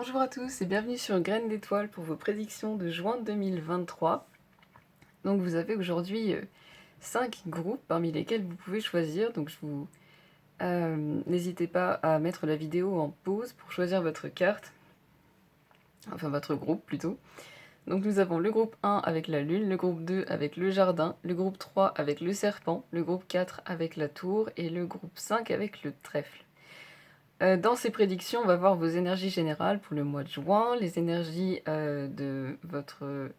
Bonjour à tous et bienvenue sur Graines d'étoiles pour vos prédictions de juin 2023. Donc vous avez aujourd'hui 5 groupes parmi lesquels vous pouvez choisir. Donc n'hésitez pas à mettre la vidéo en pause pour choisir votre carte, enfin votre groupe plutôt. Donc nous avons le groupe 1 avec la lune, le groupe 2 avec le jardin, le groupe 3 avec le serpent, le groupe 4 avec la tour et le groupe 5 avec le trèfle. Dans ces prédictions, on va voir vos énergies générales pour le mois de juin, les énergies de votre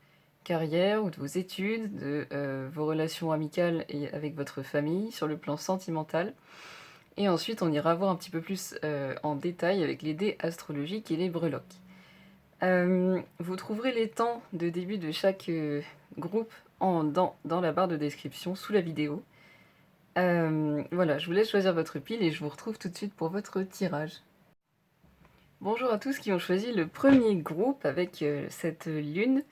carrière ou de vos études, de vos relations amicales et avec votre famille sur le plan sentimental. Et ensuite, on ira voir un petit peu plus en détail avec les dés astrologiques et les breloques. Vous trouverez les temps de début de chaque groupe dans la barre de description sous la vidéo. Voilà, je vous laisse choisir votre pile et je vous retrouve tout de suite pour votre tirage. Bonjour à tous qui ont choisi le premier groupe avec cette lune.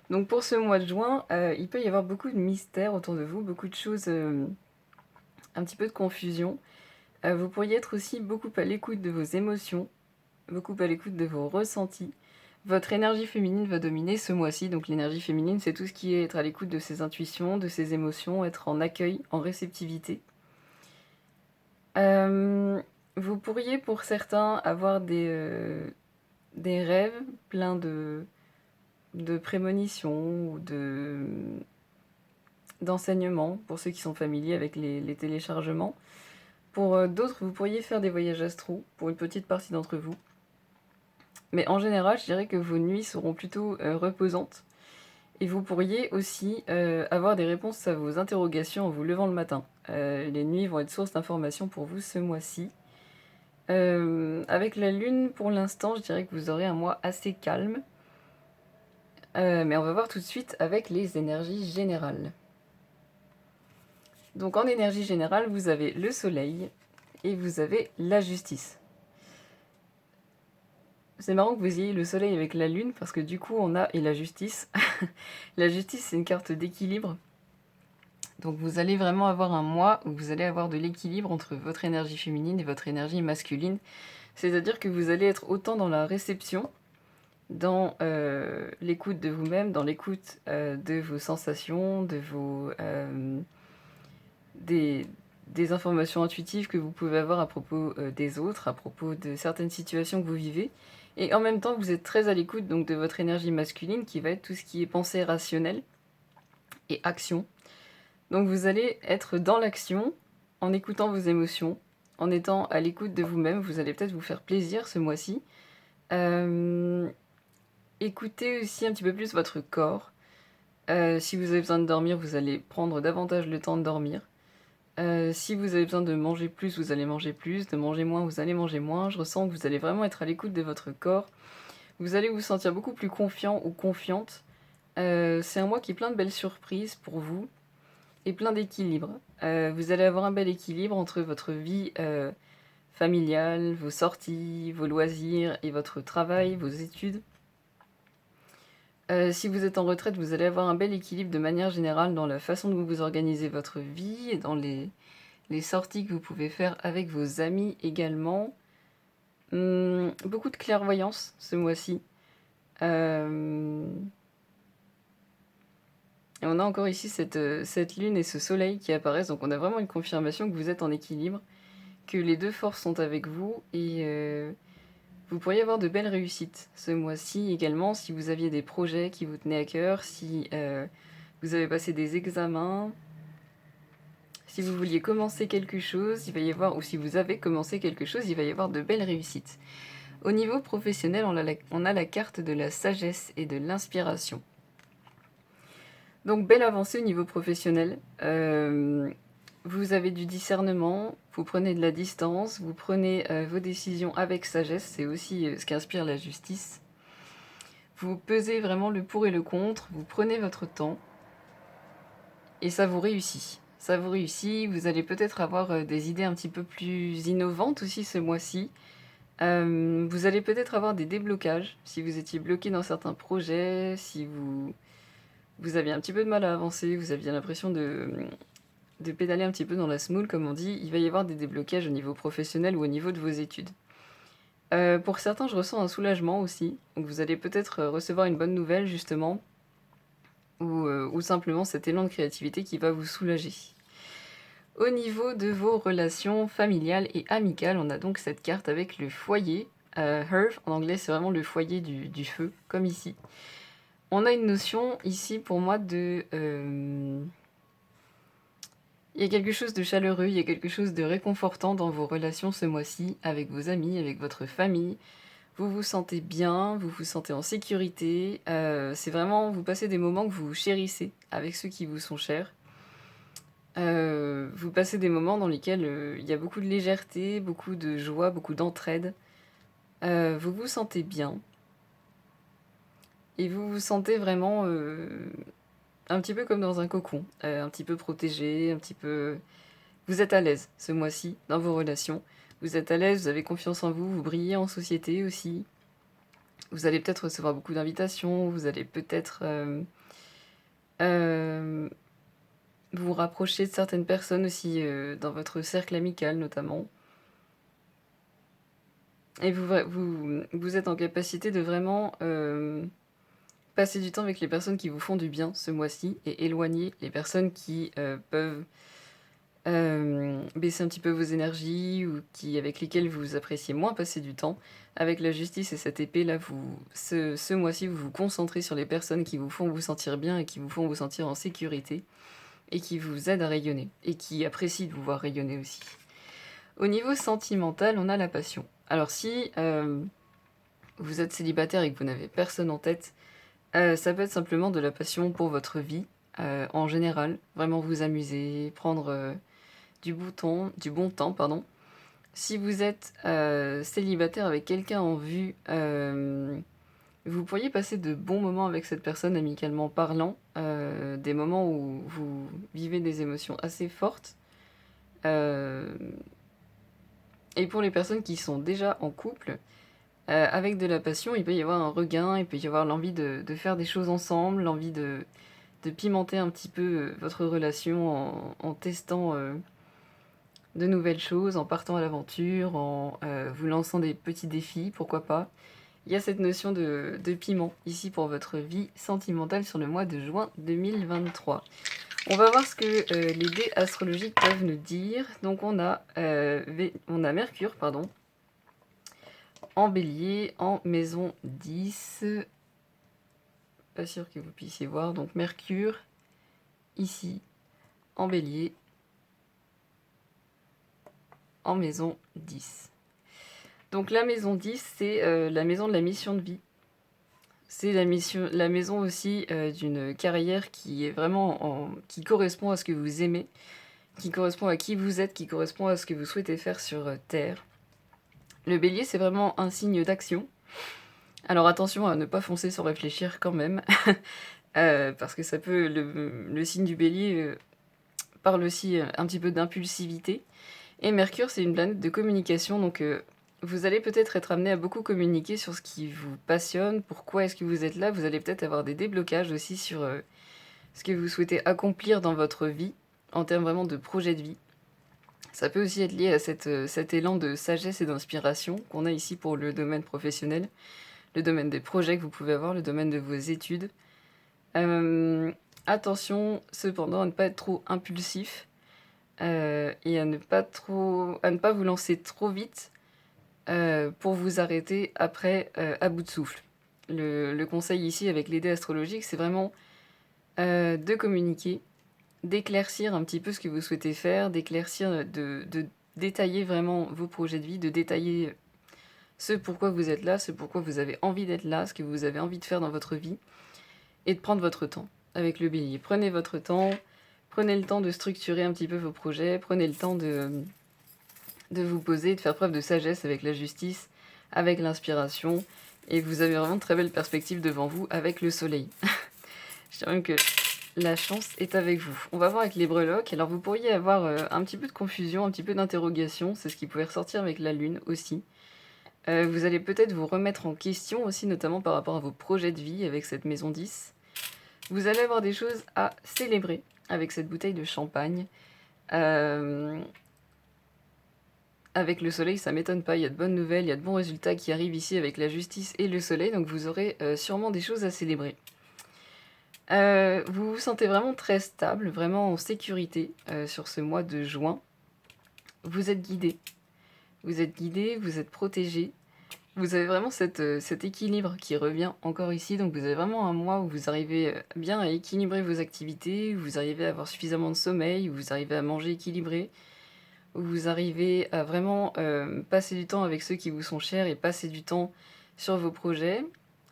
Donc pour ce mois de juin, il peut y avoir beaucoup de mystères autour de vous, beaucoup de choses, un petit peu de confusion. Vous pourriez être aussi beaucoup à l'écoute de vos émotions, beaucoup à l'écoute de vos ressentis. Votre énergie féminine va dominer ce mois-ci, donc l'énergie féminine c'est tout ce qui est être à l'écoute de ses intuitions, de ses émotions, être en accueil, en réceptivité. Vous pourriez pour certains avoir des rêves pleins de prémonitions ou d'enseignements pour ceux qui sont familiers avec les téléchargements. Pour d'autres, vous pourriez faire des voyages astraux pour une petite partie d'entre vous. Mais en général, je dirais que vos nuits seront plutôt reposantes. Et vous pourriez aussi avoir des réponses à vos interrogations en vous levant le matin. Les nuits vont être source d'informations pour vous ce mois-ci. Avec la lune, pour l'instant, je dirais que vous aurez un mois assez calme. Mais on va voir tout de suite avec les énergies générales. Donc en énergie générale, vous avez le soleil et vous avez la justice. C'est marrant que vous ayez le soleil avec la lune parce que du coup on a et la justice. La justice c'est une carte d'équilibre. Donc vous allez vraiment avoir un mois où vous allez avoir de l'équilibre entre votre énergie féminine et votre énergie masculine. C'est-à-dire que vous allez être autant dans la réception, dans l'écoute de vous-même, dans l'écoute de vos sensations, de vos des informations intuitives que vous pouvez avoir à propos des autres, à propos de certaines situations que vous vivez. Et en même temps, vous êtes très à l'écoute donc de votre énergie masculine qui va être tout ce qui est pensée rationnelle et action. Donc vous allez être dans l'action en écoutant vos émotions, en étant à l'écoute de vous-même. Vous allez peut-être vous faire plaisir ce mois-ci. Écoutez aussi un petit peu plus votre corps. Si vous avez besoin de dormir, vous allez prendre davantage le temps de dormir. Si vous avez besoin de manger plus, vous allez manger plus, de manger moins, vous allez manger moins. Je ressens que vous allez vraiment être à l'écoute de votre corps. Vous allez vous sentir beaucoup plus confiant ou confiante. C'est un mois qui est plein de belles surprises pour vous et plein d'équilibre. Vous allez avoir un bel équilibre entre votre vie familiale, vos sorties, vos loisirs et votre travail, vos études. Si vous êtes en retraite, vous allez avoir un bel équilibre de manière générale dans la façon dont vous organisez votre vie et dans les sorties que vous pouvez faire avec vos amis également. Beaucoup de clairvoyance ce mois-ci. Et on a encore ici cette lune et ce soleil qui apparaissent, donc on a vraiment une confirmation que vous êtes en équilibre, que les deux forces sont avec vous et vous pourriez avoir de belles réussites ce mois-ci également si vous aviez des projets qui vous tenaient à cœur, si vous avez passé des examens. Si vous vouliez commencer quelque chose, il va y avoir, ou si vous avez commencé quelque chose, il va y avoir de belles réussites. Au niveau professionnel, on a la carte de la sagesse et de l'inspiration. Donc belle avancée au niveau professionnel. Vous avez du discernement, vous prenez de la distance, vous prenez vos décisions avec sagesse, c'est aussi ce qu'inspire la justice. Vous pesez vraiment le pour et le contre, vous prenez votre temps et ça vous réussit. Ça vous réussit, vous allez peut-être avoir des idées un petit peu plus innovantes aussi ce mois-ci. Vous allez peut-être avoir des déblocages, si vous étiez bloqué dans certains projets, si vous aviez un petit peu de mal à avancer, vous aviez l'impression de pédaler un petit peu dans la semoule, comme on dit, il va y avoir des déblocages au niveau professionnel ou au niveau de vos études. Pour certains, je ressens un soulagement aussi. Donc vous allez peut-être, recevoir une bonne nouvelle justement ou simplement cet élan de créativité qui va vous soulager. Au niveau de vos relations familiales et amicales, on a donc cette carte avec le foyer. Hearth, en anglais, c'est vraiment le foyer du feu, comme ici. On a une notion ici pour moi de... il y a quelque chose de chaleureux, il y a quelque chose de réconfortant dans vos relations ce mois-ci, avec vos amis, avec votre famille. Vous vous sentez bien, vous vous sentez en sécurité. C'est vraiment, vous passez des moments que vous chérissez avec ceux qui vous sont chers. Vous passez des moments dans lesquels il y a beaucoup de légèreté, beaucoup de joie, beaucoup d'entraide. Vous vous sentez bien. Et vous vous sentez vraiment un petit peu comme dans un cocon, un petit peu protégé, un petit peu... Vous êtes à l'aise ce mois-ci dans vos relations. Vous êtes à l'aise, vous avez confiance en vous, vous brillez en société aussi. Vous allez peut-être recevoir beaucoup d'invitations, vous allez peut-être vous rapprocher de certaines personnes aussi dans votre cercle amical notamment. Et vous êtes en capacité de vraiment passer du temps avec les personnes qui vous font du bien ce mois-ci et éloigner les personnes qui peuvent baisser un petit peu vos énergies ou avec lesquelles vous appréciez moins passer du temps. Avec la justice et cette épée là, ce mois-ci, vous vous concentrez sur les personnes qui vous font vous sentir bien et qui vous font vous sentir en sécurité et qui vous aident à rayonner et qui apprécient de vous voir rayonner aussi. Au niveau sentimental, on a la passion. Alors si vous êtes célibataire et que vous n'avez personne en tête, ça peut être simplement de la passion pour votre vie en général. Vraiment vous amuser, prendre du bon temps, pardon. Si vous êtes célibataire avec quelqu'un en vue, vous pourriez passer de bons moments avec cette personne amicalement parlant, des moments où vous vivez des émotions assez fortes. Et pour les personnes qui sont déjà en couple, avec de la passion, il peut y avoir un regain, il peut y avoir l'envie de faire des choses ensemble, l'envie de pimenter un petit peu votre relation en testant de nouvelles choses, en partant à l'aventure, en vous lançant des petits défis, pourquoi pas. Il y a cette notion de piment ici pour votre vie sentimentale sur le mois de juin 2023. On va voir ce que les dés astrologiques peuvent nous dire. Donc on a Mercure, pardon, en bélier, en maison 10. Pas sûr que vous puissiez voir. Donc Mercure, ici, en bélier, en maison 10. Donc la maison 10, c'est la maison de la mission de vie. C'est la maison aussi d'une carrière qui est vraiment qui correspond à ce que vous aimez, qui correspond à qui vous êtes, qui correspond à ce que vous souhaitez faire sur Terre. Le bélier, c'est vraiment un signe d'action. Alors attention à ne pas foncer sans réfléchir quand même, parce que ça peut... Le signe du bélier parle aussi un petit peu d'impulsivité. Et Mercure, c'est une planète de communication, donc vous allez peut-être être amené à beaucoup communiquer sur ce qui vous passionne, pourquoi est-ce que vous êtes là. Vous allez peut-être avoir des déblocages aussi sur ce que vous souhaitez accomplir dans votre vie, en termes vraiment de projet de vie. Ça peut aussi être lié à cet élan de sagesse et d'inspiration qu'on a ici pour le domaine professionnel, le domaine des projets que vous pouvez avoir, le domaine de vos études. Attention cependant à ne pas être trop impulsif et à ne pas vous lancer trop vite pour vous arrêter après à bout de souffle. Le conseil ici avec les dés astrologiques, c'est vraiment de communiquer, d'éclaircir un petit peu ce que vous souhaitez faire, d'éclaircir, de détailler vraiment vos projets de vie, de détailler ce pourquoi vous êtes là, ce pourquoi vous avez envie d'être là, ce que vous avez envie de faire dans votre vie, et de prendre votre temps avec le bélier. Prenez votre temps, prenez le temps de structurer un petit peu vos projets, prenez le temps de vous poser, de faire preuve de sagesse avec la justice, avec l'inspiration, et vous avez vraiment de très belles perspectives devant vous avec le soleil. Je dirais même que la chance est avec vous. On va voir avec les breloques. Alors vous pourriez avoir un petit peu de confusion, un petit peu d'interrogation, c'est ce qui pouvait ressortir avec la lune aussi. Vous allez peut-être vous remettre en question aussi, notamment par rapport à vos projets de vie avec cette maison 10. Vous allez avoir des choses à célébrer avec cette bouteille de champagne. avec le soleil, ça m'étonne pas, il y a de bonnes nouvelles, il y a de bons résultats qui arrivent ici avec la justice et le soleil, donc vous aurez sûrement des choses à célébrer. Vous vous sentez vraiment très stable, vraiment en sécurité sur ce mois de juin. Vous êtes guidé, vous êtes protégé. Vous avez vraiment cet équilibre qui revient encore ici, donc vous avez vraiment un mois où vous arrivez bien à équilibrer vos activités, où vous arrivez à avoir suffisamment de sommeil, où vous arrivez à manger équilibré, où vous arrivez à vraiment passer du temps avec ceux qui vous sont chers et passer du temps sur vos projets,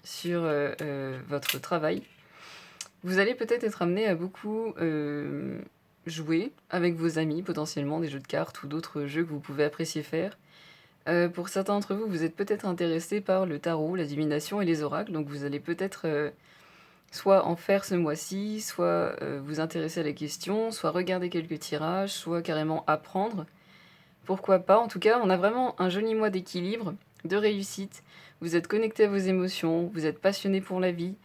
sur votre travail. Vous allez peut-être être amené à beaucoup jouer avec vos amis, potentiellement des jeux de cartes ou d'autres jeux que vous pouvez apprécier faire. Pour certains d'entre vous, vous êtes peut-être intéressés par le tarot, la divination et les oracles, donc vous allez peut-être soit en faire ce mois-ci, soit vous intéresser à la question, soit regarder quelques tirages, soit carrément apprendre. Pourquoi pas? En tout cas, on a vraiment un joli mois d'équilibre, de réussite. Vous êtes connecté à vos émotions, vous êtes passionné pour la vie,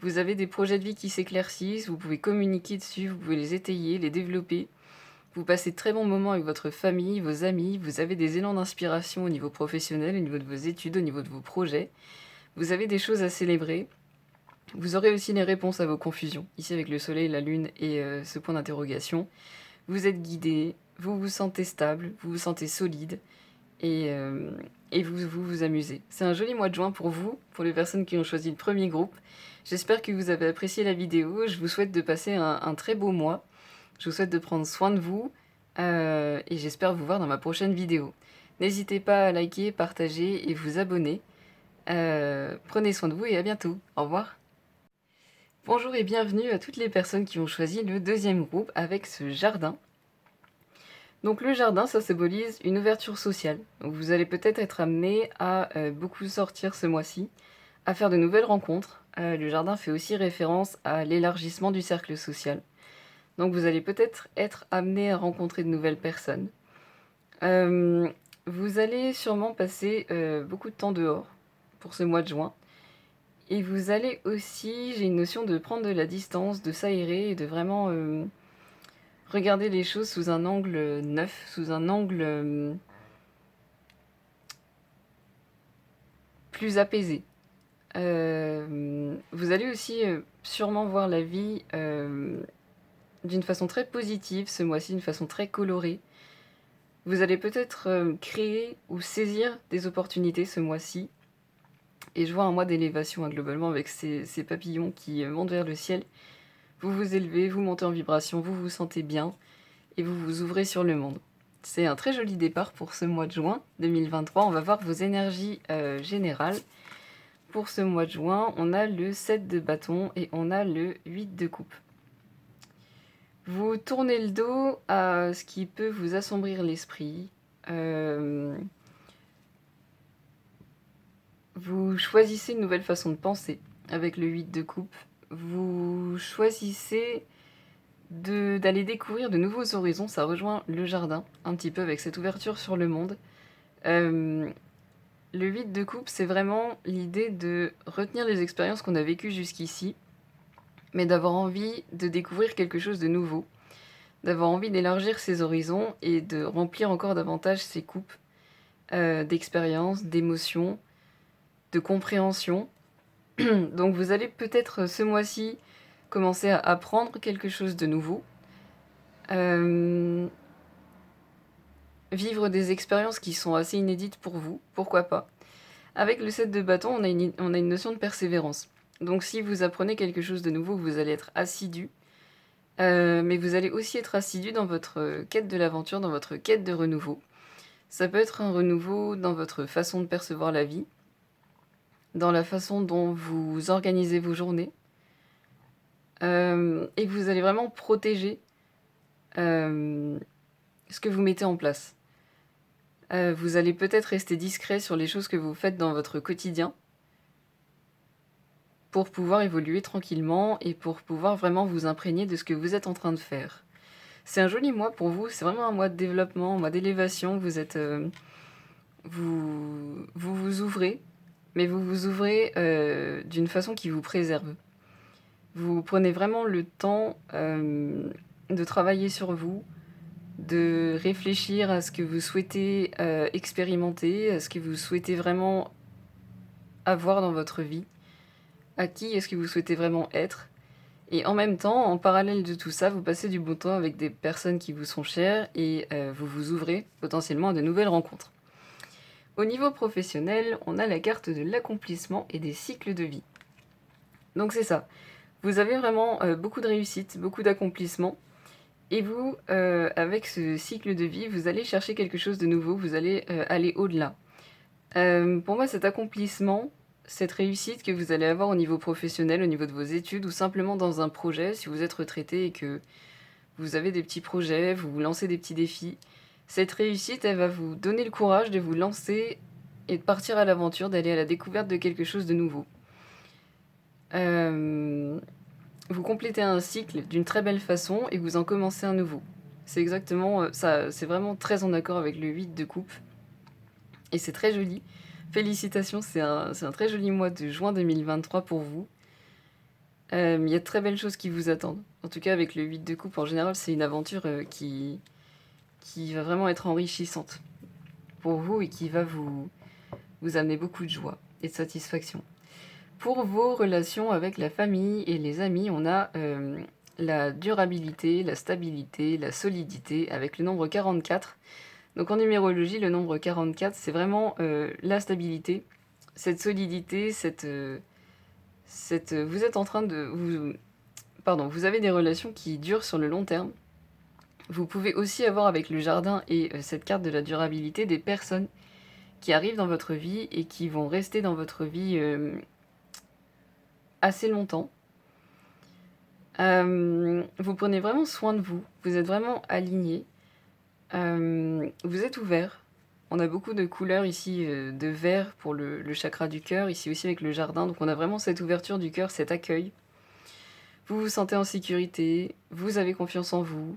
vous avez des projets de vie qui s'éclaircissent, vous pouvez communiquer dessus, vous pouvez les étayer, les développer. Vous passez de très bons moments avec votre famille, vos amis, vous avez des élans d'inspiration au niveau professionnel, au niveau de vos études, au niveau de vos projets. Vous avez des choses à célébrer. Vous aurez aussi les réponses à vos confusions, ici avec le soleil, la lune et ce point d'interrogation. Vous êtes guidé, vous vous sentez stable, vous vous sentez solide et vous amusez. C'est un joli mois de juin pour vous, pour les personnes qui ont choisi le premier groupe. J'espère que vous avez apprécié la vidéo, je vous souhaite de passer un très beau mois. Je vous souhaite de prendre soin de vous et j'espère vous voir dans ma prochaine vidéo. N'hésitez pas à liker, partager et vous abonner. Prenez soin de vous et à bientôt. Au revoir. Bonjour et bienvenue à toutes les personnes qui ont choisi le deuxième groupe avec ce jardin. Donc le jardin, ça symbolise une ouverture sociale. Donc vous allez peut-être être amené à beaucoup sortir ce mois-ci, à faire de nouvelles rencontres. Le jardin fait aussi référence à l'élargissement du cercle social. Donc vous allez peut-être être amené à rencontrer de nouvelles personnes. Vous allez sûrement passer beaucoup de temps dehors pour ce mois de juin. Et vous allez aussi, j'ai une notion de prendre de la distance, de s'aérer et de vraiment regarder les choses sous un angle neuf, sous un angle plus apaisé. Vous allez aussi sûrement voir la vie d'une façon très positive ce mois-ci, d'une façon très colorée. Vous allez peut-être créer ou saisir des opportunités ce mois-ci. Et je vois un mois d'élévation globalement avec ces papillons qui montent vers le ciel. Vous vous élevez, vous montez en vibration, vous vous sentez bien et vous vous ouvrez sur le monde. C'est un très joli départ pour ce mois de juin 2023. On va voir vos énergies générales. Pour ce mois de juin, on a le 7 de bâton et on a le 8 de coupe. Vous tournez le dos à ce qui peut vous assombrir l'esprit. Vous choisissez une nouvelle façon de penser avec le 8 de coupe. Vous choisissez d'aller découvrir de nouveaux horizons. Ça rejoint le jardin un petit peu avec cette ouverture sur le monde. Le 8 de coupe, c'est vraiment l'idée de retenir les expériences qu'on a vécues jusqu'ici, mais d'avoir envie de découvrir quelque chose de nouveau, d'avoir envie d'élargir ses horizons et de remplir encore davantage ses coupes d'expériences, d'émotions, de compréhension. Donc vous allez peut-être ce mois-ci commencer à apprendre quelque chose de nouveau, vivre des expériences qui sont assez inédites pour vous, pourquoi pas. Avec le 7 de bâton, on a une notion de persévérance. Donc si vous apprenez quelque chose de nouveau, vous allez être assidu, mais vous allez aussi être assidu dans votre quête de l'aventure, dans votre quête de renouveau. Ça peut être un renouveau dans votre façon de percevoir la vie, dans la façon dont vous organisez vos journées, et que vous allez vraiment protéger ce que vous mettez en place. Vous allez peut-être rester discret sur les choses que vous faites dans votre quotidien pour pouvoir évoluer tranquillement et pour pouvoir vraiment vous imprégner de ce que vous êtes en train de faire. C'est un joli mois pour vous, c'est vraiment un mois de développement, un mois d'élévation. Vous êtes, vous ouvrez, mais vous vous ouvrez d'une façon qui vous préserve. Vous prenez vraiment le temps de travailler sur vous, de réfléchir à ce que vous souhaitez expérimenter, à ce que vous souhaitez vraiment avoir dans votre vie, à qui est-ce que vous souhaitez vraiment être. Et en même temps, en parallèle de tout ça, vous passez du bon temps avec des personnes qui vous sont chères et vous vous ouvrez potentiellement à de nouvelles rencontres. Au niveau professionnel, on a la carte de l'accomplissement et des cycles de vie. Donc c'est ça. Vous avez vraiment beaucoup de réussite, beaucoup d'accomplissement. Et vous, avec ce cycle de vie, vous allez chercher quelque chose de nouveau, vous allez aller au-delà. Pour moi, cet accomplissement, cette réussite que vous allez avoir au niveau professionnel, au niveau de vos études, ou simplement dans un projet, si vous êtes retraité et que vous avez des petits projets, vous vous lancez des petits défis, cette réussite, elle va vous donner le courage de vous lancer et de partir à l'aventure, d'aller à la découverte de quelque chose de nouveau. Vous complétez un cycle d'une très belle façon et vous en commencez un nouveau. C'est exactement ça, c'est vraiment très en accord avec le 8 de coupe. Et c'est très joli. Félicitations, c'est un très joli mois de juin 2023 pour vous. Il y a de très belles choses qui vous attendent. En tout cas, avec le 8 de coupe, en général, c'est une aventure qui va vraiment être enrichissante pour vous et qui va vous amener beaucoup de joie et de satisfaction. Pour vos relations avec la famille et les amis, on a la durabilité, la stabilité, la solidité avec le nombre 44. Donc en numérologie, le nombre 44, c'est vraiment la stabilité, cette solidité, vous êtes en train de... vous avez des relations qui durent sur le long terme. Vous pouvez aussi avoir avec le jardin et cette carte de la durabilité des personnes qui arrivent dans votre vie et qui vont rester dans votre vie assez longtemps. Vous prenez vraiment soin de vous, vous êtes vraiment aligné, vous êtes ouvert. On a beaucoup de couleurs ici, de vert pour le chakra du cœur, ici aussi avec le jardin, donc on a vraiment cette ouverture du cœur, cet accueil. Vous vous sentez en sécurité, vous avez confiance en vous,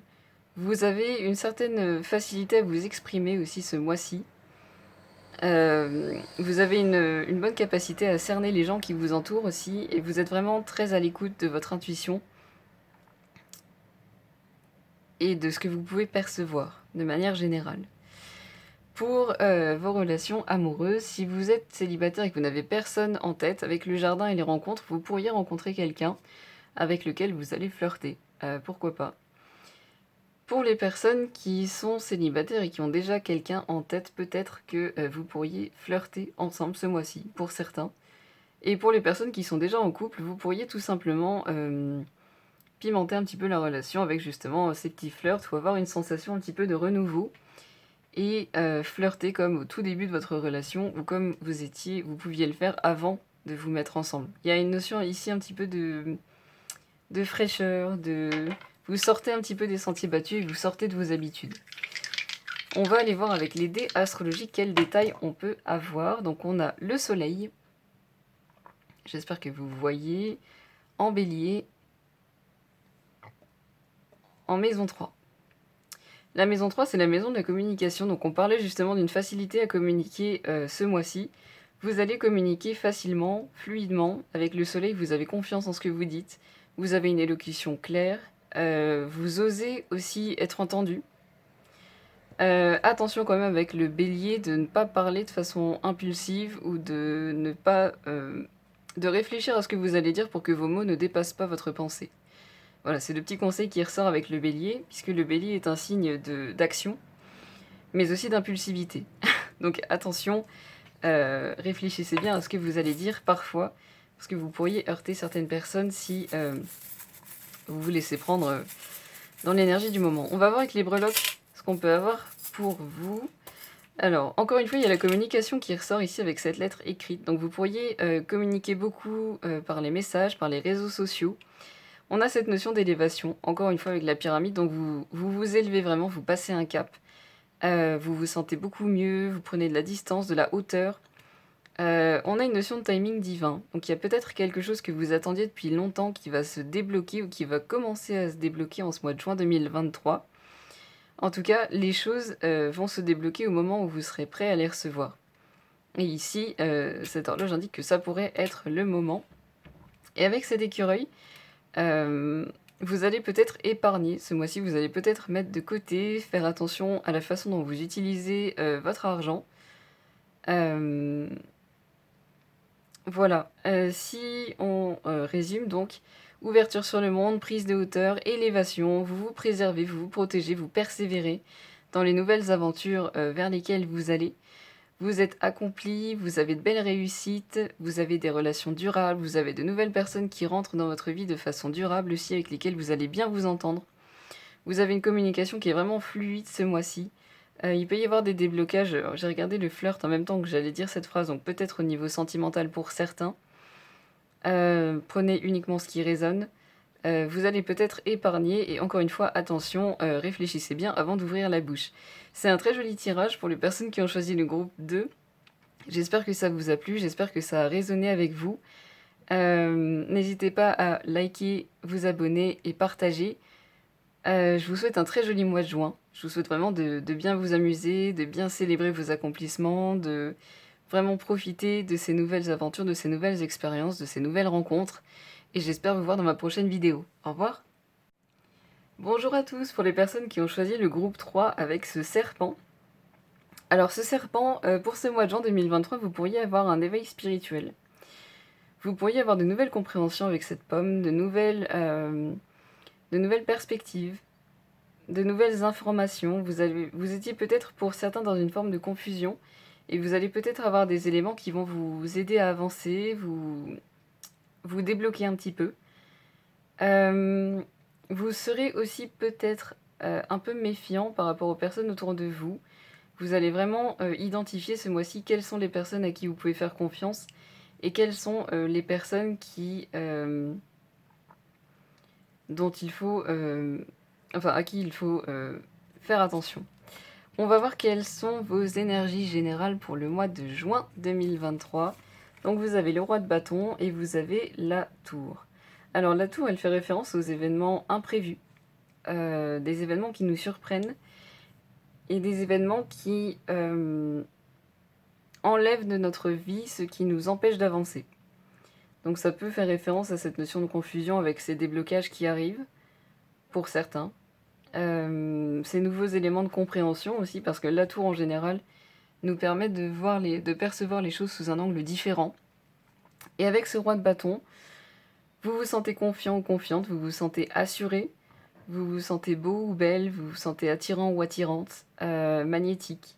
vous avez une certaine facilité à vous exprimer aussi ce mois-ci. Vous avez une bonne capacité à cerner les gens qui vous entourent aussi, et vous êtes vraiment très à l'écoute de votre intuition et de ce que vous pouvez percevoir de manière générale. Pour vos relations amoureuses, si vous êtes célibataire et que vous n'avez personne en tête, avec le jardin et les rencontres, vous pourriez rencontrer quelqu'un avec lequel vous allez flirter. Pourquoi pas. Pour les personnes qui sont célibataires et qui ont déjà quelqu'un en tête, peut-être que vous pourriez flirter ensemble ce mois-ci, pour certains. Et pour les personnes qui sont déjà en couple, vous pourriez tout simplement pimenter un petit peu la relation avec justement ces petits flirts ou avoir une sensation un petit peu de renouveau et flirter comme au tout début de votre relation ou comme vous pouviez le faire avant de vous mettre ensemble. Il y a une notion ici un petit peu de fraîcheur, vous sortez un petit peu des sentiers battus et vous sortez de vos habitudes. On va aller voir avec les dés astrologiques quels détails on peut avoir. Donc on a le soleil, j'espère que vous voyez, en bélier, en maison 3. La maison 3, c'est la maison de la communication. Donc on parlait justement d'une facilité à communiquer ce mois-ci. Vous allez communiquer facilement, fluidement. Avec le soleil, vous avez confiance en ce que vous dites. Vous avez une élocution claire. Vous osez aussi être entendu. Attention quand même avec le bélier de ne pas parler de façon impulsive ou de ne pas... de réfléchir à ce que vous allez dire pour que vos mots ne dépassent pas votre pensée. Voilà, c'est le petit conseil qui ressort avec le bélier, puisque le bélier est un signe d'action, mais aussi d'impulsivité. Donc attention, réfléchissez bien à ce que vous allez dire parfois, parce que vous pourriez heurter certaines personnes si vous vous laissez prendre dans l'énergie du moment. On va voir avec les breloques ce qu'on peut avoir pour vous. Alors, encore une fois, il y a la communication qui ressort ici avec cette lettre écrite. Donc vous pourriez communiquer beaucoup par les messages, par les réseaux sociaux. On a cette notion d'élévation, encore une fois avec la pyramide, donc vous élevez vraiment, vous passez un cap, vous vous sentez beaucoup mieux, vous prenez de la distance, de la hauteur. On a une notion de timing divin, donc il y a peut-être quelque chose que vous attendiez depuis longtemps qui va se débloquer ou qui va commencer à se débloquer en ce mois de juin 2023. En tout cas, les choses vont se débloquer au moment où vous serez prêt à les recevoir. Et ici, cette horloge indique que ça pourrait être le moment. Et avec cet écureuil, vous allez peut-être épargner. Ce mois-ci, vous allez peut-être mettre de côté, faire attention à la façon dont vous utilisez votre argent. Voilà, si on résume donc, ouverture sur le monde, prise de hauteur, élévation, vous vous préservez, vous vous protégez, vous persévérez dans les nouvelles aventures vers lesquelles vous allez. Vous êtes accompli, vous avez de belles réussites, vous avez des relations durables, vous avez de nouvelles personnes qui rentrent dans votre vie de façon durable aussi, avec lesquelles vous allez bien vous entendre. Vous avez une communication qui est vraiment fluide ce mois-ci. Il peut y avoir des déblocages. J'ai regardé le flirt en même temps que j'allais dire cette phrase, donc peut-être au niveau sentimental pour certains. Prenez uniquement ce qui résonne. Vous allez peut-être épargner et encore une fois, attention, réfléchissez bien avant d'ouvrir la bouche. C'est un très joli tirage pour les personnes qui ont choisi le groupe 2. J'espère que ça vous a plu, j'espère que ça a résonné avec vous. N'hésitez pas à liker, vous abonner et partager. Je vous souhaite un très joli mois de juin. Je vous souhaite vraiment de bien vous amuser, de bien célébrer vos accomplissements, de vraiment profiter de ces nouvelles aventures, de ces nouvelles expériences, de ces nouvelles rencontres. Et j'espère vous voir dans ma prochaine vidéo. Au revoir. Bonjour à tous pour les personnes qui ont choisi le groupe 3 avec ce serpent. Alors ce serpent, pour ce mois de juin 2023, vous pourriez avoir un éveil spirituel. Vous pourriez avoir de nouvelles compréhensions avec cette pomme, de nouvelles perspectives, de nouvelles informations. Vous étiez peut-être pour certains dans une forme de confusion et vous allez peut-être avoir des éléments qui vont vous aider à avancer, vous débloquer un petit peu. Vous serez aussi peut-être un peu méfiant par rapport aux personnes autour de vous. Vous allez vraiment identifier ce mois-ci quelles sont les personnes à qui vous pouvez faire confiance et quelles sont les personnes dont il faut, à qui il faut faire attention. On va voir quelles sont vos énergies générales pour le mois de juin 2023. Donc vous avez le roi de bâton et vous avez la tour. Alors la tour, elle fait référence aux événements imprévus, des événements qui nous surprennent et des événements qui enlèvent de notre vie ce qui nous empêche d'avancer. Donc ça peut faire référence à cette notion de confusion avec ces déblocages qui arrivent, pour certains. Ces nouveaux éléments de compréhension aussi, parce que la tour en général nous permet de percevoir les choses sous un angle différent. Et avec ce roi de bâton, vous vous sentez confiant ou confiante, vous vous sentez assuré, vous vous sentez beau ou belle, vous vous sentez attirant ou attirante, magnétique.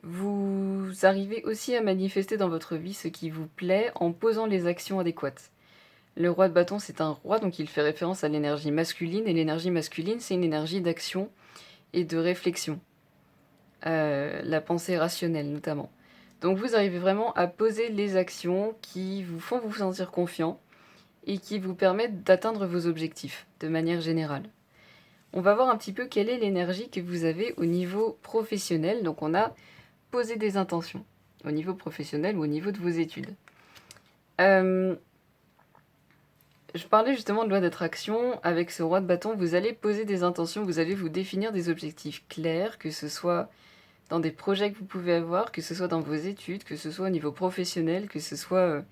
Vous arrivez aussi à manifester dans votre vie ce qui vous plaît en posant les actions adéquates. Le roi de bâton, c'est un roi, donc il fait référence à l'énergie masculine, et l'énergie masculine, c'est une énergie d'action et de réflexion. La pensée rationnelle, notamment. Donc vous arrivez vraiment à poser les actions qui vous font vous sentir confiant et qui vous permettent d'atteindre vos objectifs, de manière générale. On va voir un petit peu quelle est l'énergie que vous avez au niveau professionnel. Donc on a posé des intentions au niveau professionnel ou au niveau de vos études. Je parlais justement de loi d'attraction. Avec ce roi de bâton, vous allez poser des intentions, vous allez vous définir des objectifs clairs, que ce soit dans des projets que vous pouvez avoir, que ce soit dans vos études, que ce soit au niveau professionnel, que ce soit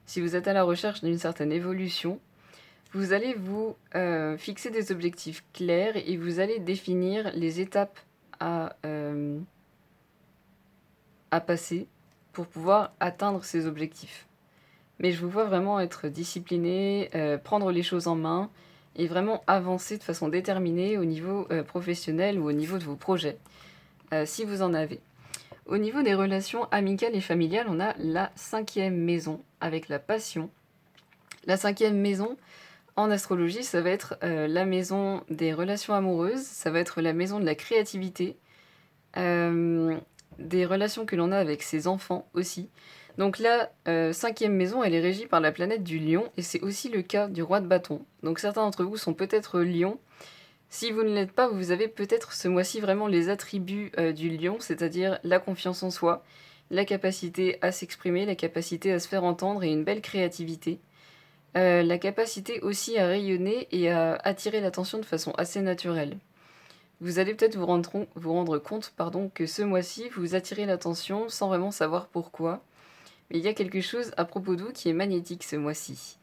si vous êtes à la recherche d'une certaine évolution. Vous allez vous fixer des objectifs clairs et vous allez définir les étapes à passer pour pouvoir atteindre ces objectifs. Mais je vous vois vraiment être discipliné, prendre les choses en main et vraiment avancer de façon déterminée au niveau professionnel ou au niveau de vos projets, si vous en avez. Au niveau des relations amicales et familiales, on a la 5e maison avec la passion. La 5e maison, en astrologie, ça va être la maison des relations amoureuses, ça va être la maison de la créativité, des relations que l'on a avec ses enfants aussi. Donc la 5e maison, elle est régie par la planète du lion, et c'est aussi le cas du roi de bâton. Donc certains d'entre vous sont peut-être lions. Si vous ne l'êtes pas, vous avez peut-être ce mois-ci vraiment les attributs du lion, c'est-à-dire la confiance en soi, la capacité à s'exprimer, la capacité à se faire entendre et une belle créativité. La capacité aussi à rayonner et à attirer l'attention de façon assez naturelle. Vous allez peut-être vous rendre compte que ce mois-ci, vous attirez l'attention sans vraiment savoir pourquoi. Mais il y a quelque chose à propos de vous qui est magnétique ce mois-ci.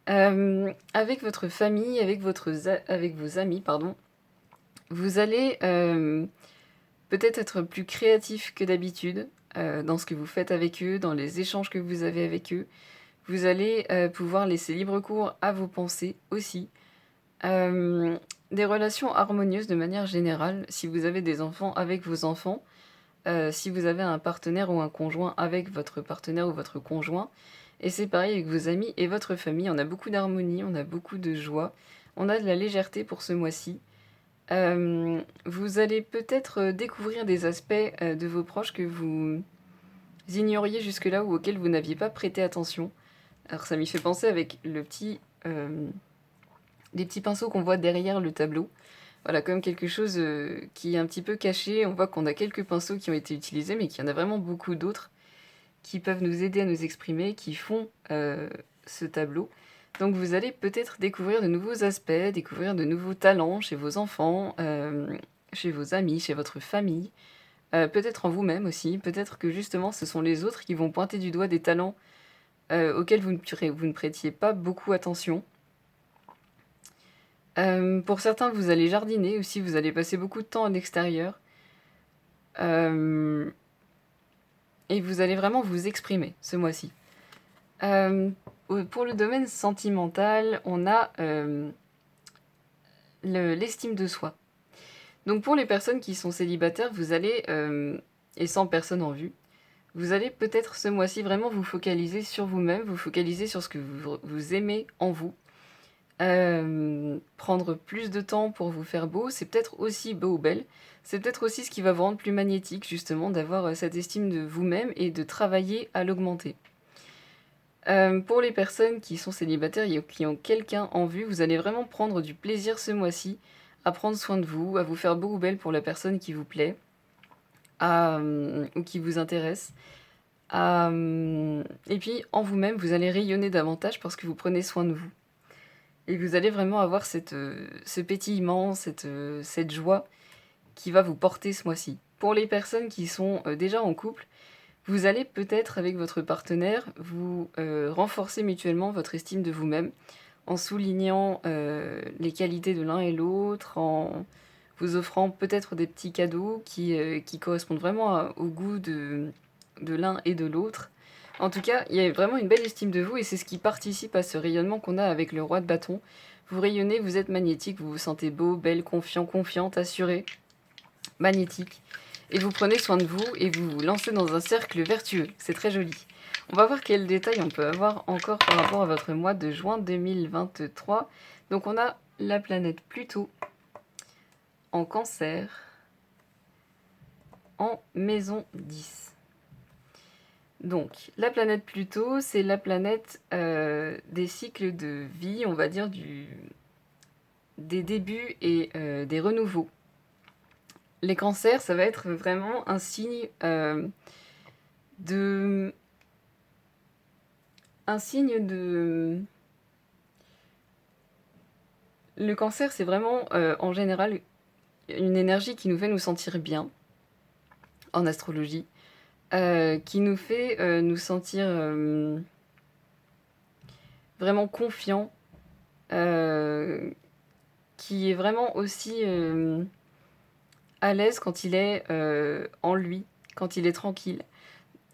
Avec votre famille, avec vos amis, pardon, vous allez, peut-être être plus créatif que d'habitude, dans ce que vous faites avec eux, dans les échanges que vous avez avec eux. Vous allez, pouvoir laisser libre cours à vos pensées aussi. Hem, des relations harmonieuses de manière générale, si vous avez des enfants, avec vos enfants, si vous avez un partenaire ou un conjoint, avec votre partenaire ou votre conjoint, et c'est pareil avec vos amis et votre famille. On a beaucoup d'harmonie, on a beaucoup de joie, on a de la légèreté pour ce mois-ci. Vous allez peut-être, découvrir des aspects, de vos proches que vous ignoriez jusque-là ou auxquels vous n'aviez pas prêté attention. Alors ça m'y fait penser avec les petits pinceaux qu'on voit derrière le tableau. Voilà, comme quelque chose, qui est un petit peu caché. On voit qu'on a quelques pinceaux qui ont été utilisés, mais qu'il y en a vraiment beaucoup d'autres qui peuvent nous aider à nous exprimer, qui font, ce tableau. Donc vous allez peut-être découvrir de nouveaux aspects, découvrir de nouveaux talents chez vos enfants, chez vos amis, chez votre famille, peut-être en vous-même aussi. Peut-être que justement ce sont les autres qui vont pointer du doigt des talents, auxquels vous ne prêtiez pas beaucoup attention. Pour certains, vous allez jardiner aussi, vous allez passer beaucoup de temps à l'extérieur, hem et vous allez vraiment vous exprimer ce mois-ci. Pour le domaine sentimental, on a, l'estime de soi. Donc pour les personnes qui sont célibataires, vous allez, et sans personne en vue, vous allez peut-être ce mois-ci vraiment vous focaliser sur vous-même, vous focaliser sur ce que vous aimez en vous. Prendre plus de temps pour vous faire beau, c'est peut-être aussi beau ou belle, c'est peut-être aussi ce qui va vous rendre plus magnétique justement d'avoir, cette estime de vous-même et de travailler à l'augmenter. Pour les personnes qui sont célibataires et qui ont quelqu'un en vue, vous allez vraiment prendre du plaisir ce mois-ci à prendre soin de vous, à vous faire beau ou belle pour la personne qui vous plaît, ou qui vous intéresse. Et puis en vous-même, vous allez rayonner davantage parce que vous prenez soin de vous. Et vous allez vraiment avoir ce pétillement, cette joie qui va vous porter ce mois-ci. Pour les personnes qui sont, déjà en couple, vous allez peut-être avec votre partenaire vous, renforcer mutuellement votre estime de vous-même, en soulignant, les qualités de l'un et l'autre, en vous offrant peut-être des petits cadeaux qui correspondent vraiment au goût de l'un et de l'autre. En tout cas, il y a vraiment une belle estime de vous et c'est ce qui participe à ce rayonnement qu'on a avec le roi de bâton. Vous rayonnez, vous êtes magnétique, vous vous sentez beau, belle, confiant, confiante, assuré, magnétique. Et vous prenez soin de vous et vous vous lancez dans un cercle vertueux. C'est très joli. On va voir quels détails on peut avoir encore par rapport à votre mois de juin 2023. Donc on a la planète Pluton en Cancer, en maison 10. Donc, la planète Pluton, c'est la planète, des cycles de vie, on va dire des débuts et des renouveaux. Les cancers, ça va être vraiment un signe, de un signe de le cancer, c'est vraiment, en général, une énergie qui nous fait nous sentir bien, en astrologie, qui nous fait, nous sentir, vraiment confiants, heu, qui est vraiment aussi, à l'aise quand il est, en lui, quand il est tranquille.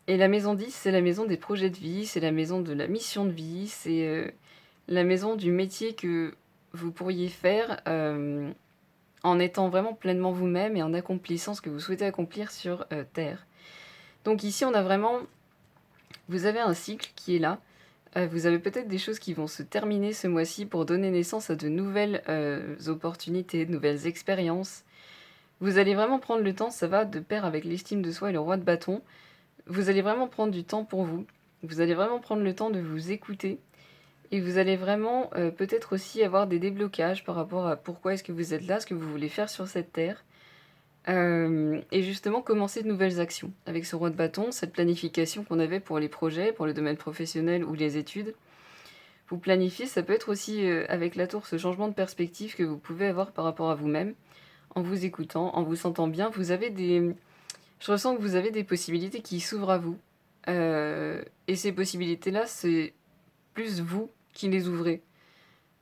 Et la maison 10, c'est la maison des projets de vie, c'est la maison de la mission de vie, c'est, la maison du métier que vous pourriez faire, en étant vraiment pleinement vous-même et en accomplissant ce que vous souhaitez accomplir sur, terre. Donc ici, on a vraiment vous avez un cycle qui est là, vous avez peut-être des choses qui vont se terminer ce mois-ci pour donner naissance à de nouvelles, opportunités, de nouvelles expériences. Vous allez vraiment prendre le temps, ça va de pair avec l'estime de soi et le roi de bâton. Vous allez vraiment prendre du temps pour vous. Vous allez vraiment prendre le temps de vous écouter et vous allez vraiment, peut-être aussi avoir des déblocages par rapport à pourquoi est-ce que vous êtes là, ce que vous voulez faire sur cette terre. Et justement commencer de nouvelles actions. Avec ce roi de bâton, cette planification qu'on avait pour les projets, pour le domaine professionnel ou les études, vous planifiez, ça peut être aussi, avec la tour, ce changement de perspective que vous pouvez avoir par rapport à vous-même, en vous écoutant, en vous sentant bien. Je ressens que vous avez des possibilités qui s'ouvrent à vous, et ces possibilités-là, c'est plus vous qui les ouvrez.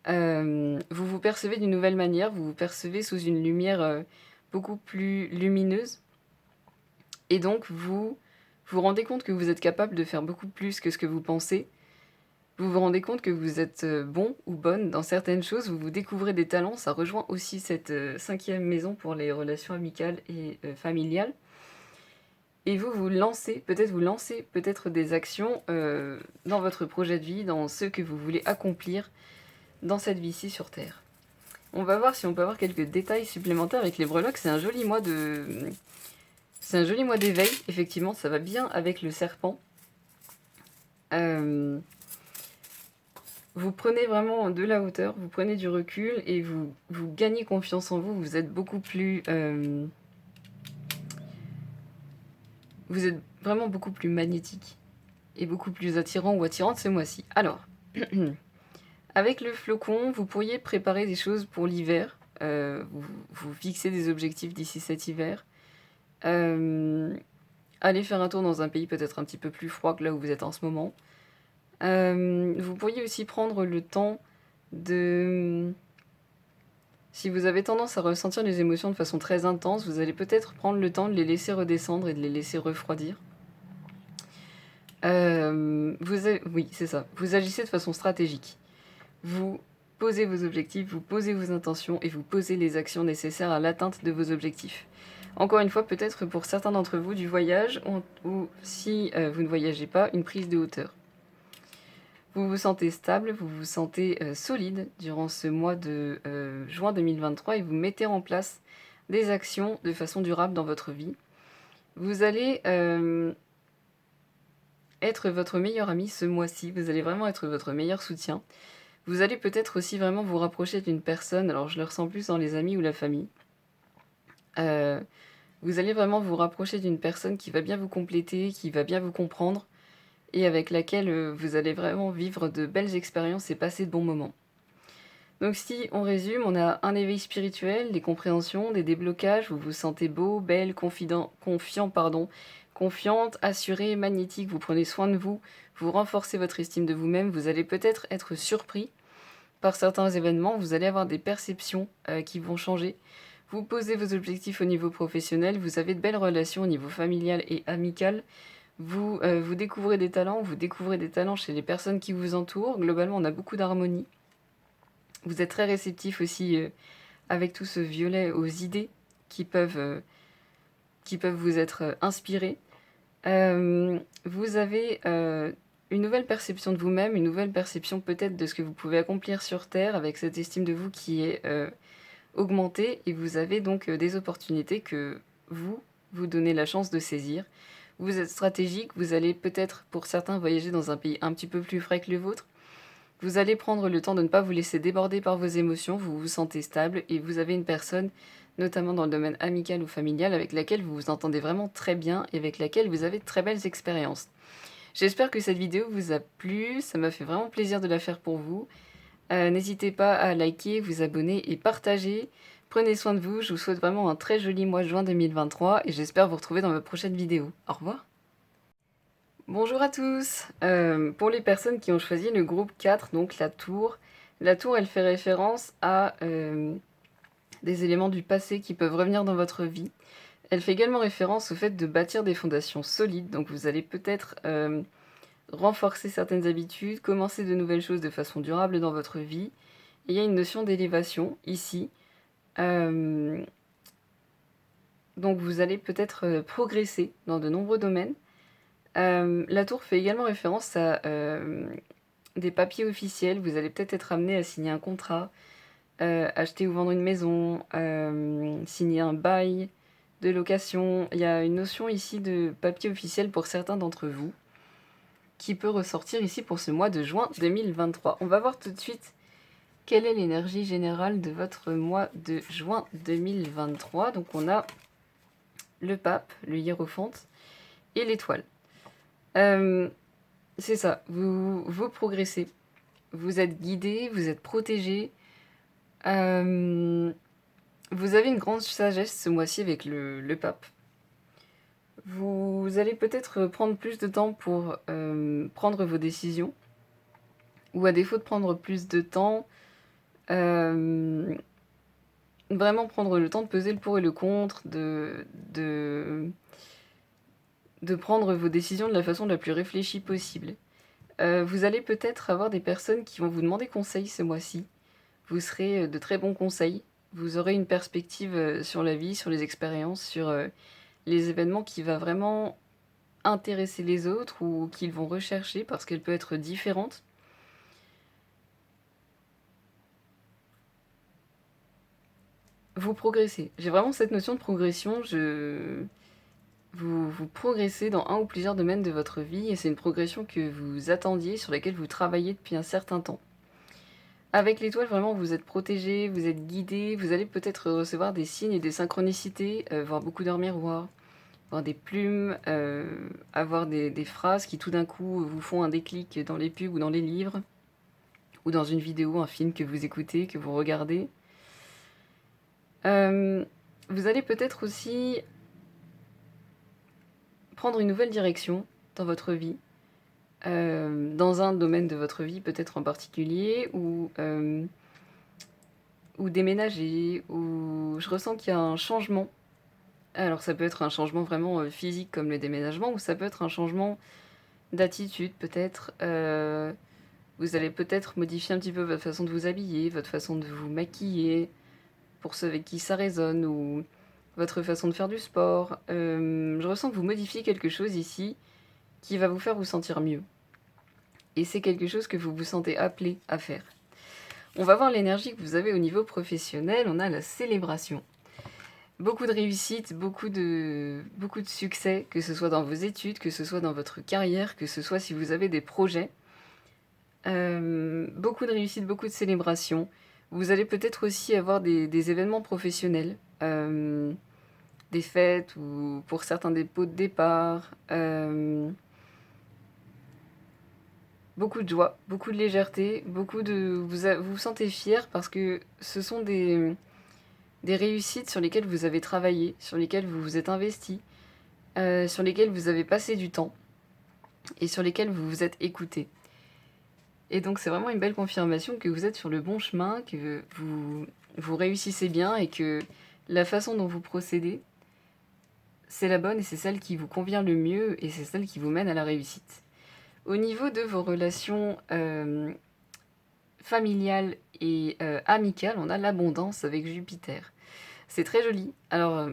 Vous vous percevez d'une nouvelle manière, vous vous percevez sous une lumière beaucoup plus lumineuse. Et donc vous vous rendez compte que vous êtes capable de faire beaucoup plus que ce que vous pensez. Vous vous rendez compte que vous êtes bon ou bonne dans certaines choses, vous vous découvrez des talents. Ça rejoint aussi cette 5e maison pour les relations amicales et familiales. Et vous lancez peut-être des actions dans votre projet de vie, dans ce que vous voulez accomplir dans cette vie-ci sur Terre. On va voir si on peut avoir quelques détails supplémentaires avec les breloques. C'est un joli mois d'éveil, effectivement, ça va bien avec le serpent. Vous prenez vraiment de la hauteur, vous prenez du recul et vous gagnez confiance en vous. Vous êtes beaucoup plus... vous êtes vraiment beaucoup plus magnétique et beaucoup plus attirant ou attirante ce mois-ci. Alors, avec le flocon, vous pourriez préparer des choses pour l'hiver. Vous fixez des objectifs d'ici cet hiver. Allez faire un tour dans un pays peut-être un petit peu plus froid que là où vous êtes en ce moment. Vous pourriez aussi prendre le temps de... Si vous avez tendance à ressentir les émotions de façon très intense, vous allez peut-être prendre le temps de les laisser redescendre et de les laisser refroidir. Oui, c'est ça. Vous agissez de façon stratégique. Vous posez vos objectifs, vous posez vos intentions et vous posez les actions nécessaires à l'atteinte de vos objectifs. Encore une fois, peut-être pour certains d'entre vous, du voyage ou si vous ne voyagez pas, une prise de hauteur. Vous vous sentez stable, vous vous sentez solide durant ce mois de juin 2023 et vous mettez en place des actions de façon durable dans votre vie. Vous allez être votre meilleur ami ce mois-ci, vous allez vraiment être votre meilleur soutien. Vous allez peut-être aussi vraiment vous rapprocher d'une personne, alors je le ressens plus dans les amis ou la famille. Vous allez vraiment vous rapprocher d'une personne qui va bien vous compléter, qui va bien vous comprendre, et avec laquelle vous allez vraiment vivre de belles expériences et passer de bons moments. Donc si on résume, on a un éveil spirituel, des compréhensions, des déblocages, vous vous sentez beau, belle, confiante, assurée, magnétique, vous prenez soin de vous, vous renforcez votre estime de vous-même, vous allez peut-être être surpris par certains événements, vous allez avoir des perceptions qui vont changer. Vous posez vos objectifs au niveau professionnel, vous avez de belles relations au niveau familial et amical. Vous découvrez des talents, chez les personnes qui vous entourent. Globalement, on a beaucoup d'harmonie. Vous êtes très réceptif aussi avec tout ce violet aux idées qui peuvent vous être inspirées. Vous avez une nouvelle perception de vous-même, une nouvelle perception peut-être de ce que vous pouvez accomplir sur Terre avec cette estime de vous qui est augmentée. Et vous avez donc des opportunités que vous donnez la chance de saisir. Vous êtes stratégique, vous allez peut-être pour certains voyager dans un pays un petit peu plus frais que le vôtre. Vous allez prendre le temps de ne pas vous laisser déborder par vos émotions, vous vous sentez stable et vous avez une personne, notamment dans le domaine amical ou familial, avec laquelle vous vous entendez vraiment très bien et avec laquelle vous avez de très belles expériences. J'espère que cette vidéo vous a plu, ça m'a fait vraiment plaisir de la faire pour vous. N'hésitez pas à liker, vous abonner et partager. Prenez soin de vous, je vous souhaite vraiment un très joli mois de juin 2023 et j'espère vous retrouver dans ma prochaine vidéo. Au revoir. Bonjour à tous. Pour les personnes qui ont choisi le groupe 4, donc la tour elle fait référence à des éléments du passé qui peuvent revenir dans votre vie. Elle fait également référence au fait de bâtir des fondations solides, donc vous allez peut-être renforcer certaines habitudes, commencer de nouvelles choses de façon durable dans votre vie. Et il y a une notion d'élévation ici. Donc vous allez peut-être progresser dans de nombreux domaines. La tour fait également référence à des papiers officiels. Vous allez peut-être être amené à signer un contrat, acheter ou vendre une maison, signer un bail de location. Il y a une notion ici de papier officiel pour certains d'entre vous qui peut ressortir ici pour ce mois de juin 2023. On va voir tout de suite quelle est l'énergie générale de votre mois de juin 2023. Donc on a le pape, le hiérophante et l'étoile. C'est ça, vous progressez. Vous êtes guidé, vous êtes protégé. Vous avez une grande sagesse ce mois-ci avec le pape. Vous allez peut-être prendre plus de temps pour prendre vos décisions ou à défaut de prendre plus de temps, vraiment prendre le temps de peser le pour et le contre, de prendre vos décisions de la façon la plus réfléchie possible. Vous allez peut-être avoir des personnes qui vont vous demander conseil ce mois-ci. Vous serez, de très bons conseils. Vous aurez une perspective, sur la vie, sur les expériences, sur, les événements qui va vraiment intéresser les autres ou qu'ils vont rechercher parce qu'elle peut être différente. Vous progressez. J'ai vraiment cette notion de progression. Vous progressez dans un ou plusieurs domaines de votre vie et c'est une progression que vous attendiez, sur laquelle vous travaillez depuis un certain temps. Avec l'étoile, vraiment, vous êtes protégé, vous êtes guidé, vous allez peut-être recevoir des signes et des synchronicités, voir beaucoup dormir, voir des plumes, avoir des phrases qui tout d'un coup vous font un déclic dans les pubs ou dans les livres, ou dans une vidéo, un film que vous écoutez, que vous regardez. Vous allez peut-être aussi prendre une nouvelle direction dans votre vie, dans un domaine de votre vie peut-être en particulier, ou déménager, ou je ressens qu'il y a un changement. Alors ça peut être un changement vraiment physique comme le déménagement, ou ça peut être un changement d'attitude peut-être. Vous allez peut-être modifier un petit peu votre façon de vous habiller, votre façon de vous maquiller, pour ceux avec qui ça résonne, ou votre façon de faire du sport. Je ressens que vous modifiez quelque chose ici qui va vous faire vous sentir mieux. Et c'est quelque chose que vous vous sentez appelé à faire. On va voir l'énergie que vous avez au niveau professionnel. On a la célébration. Beaucoup de réussite, beaucoup de succès, que ce soit dans vos études, que ce soit dans votre carrière, que ce soit si vous avez des projets. Beaucoup de réussite, beaucoup de célébration. Vous allez peut-être aussi avoir des événements professionnels, des fêtes ou pour certains des pots de départ. Beaucoup de joie, beaucoup de légèreté, vous vous sentez fier parce que ce sont des réussites sur lesquelles vous avez travaillé, sur lesquelles vous vous êtes investi, sur lesquelles vous avez passé du temps et sur lesquelles vous vous êtes écouté. Et donc c'est vraiment une belle confirmation que vous êtes sur le bon chemin, que vous réussissez bien et que la façon dont vous procédez, c'est la bonne et c'est celle qui vous convient le mieux et c'est celle qui vous mène à la réussite. Au niveau de vos relations familiales et amicales, on a l'abondance avec Jupiter. C'est très joli. Alors,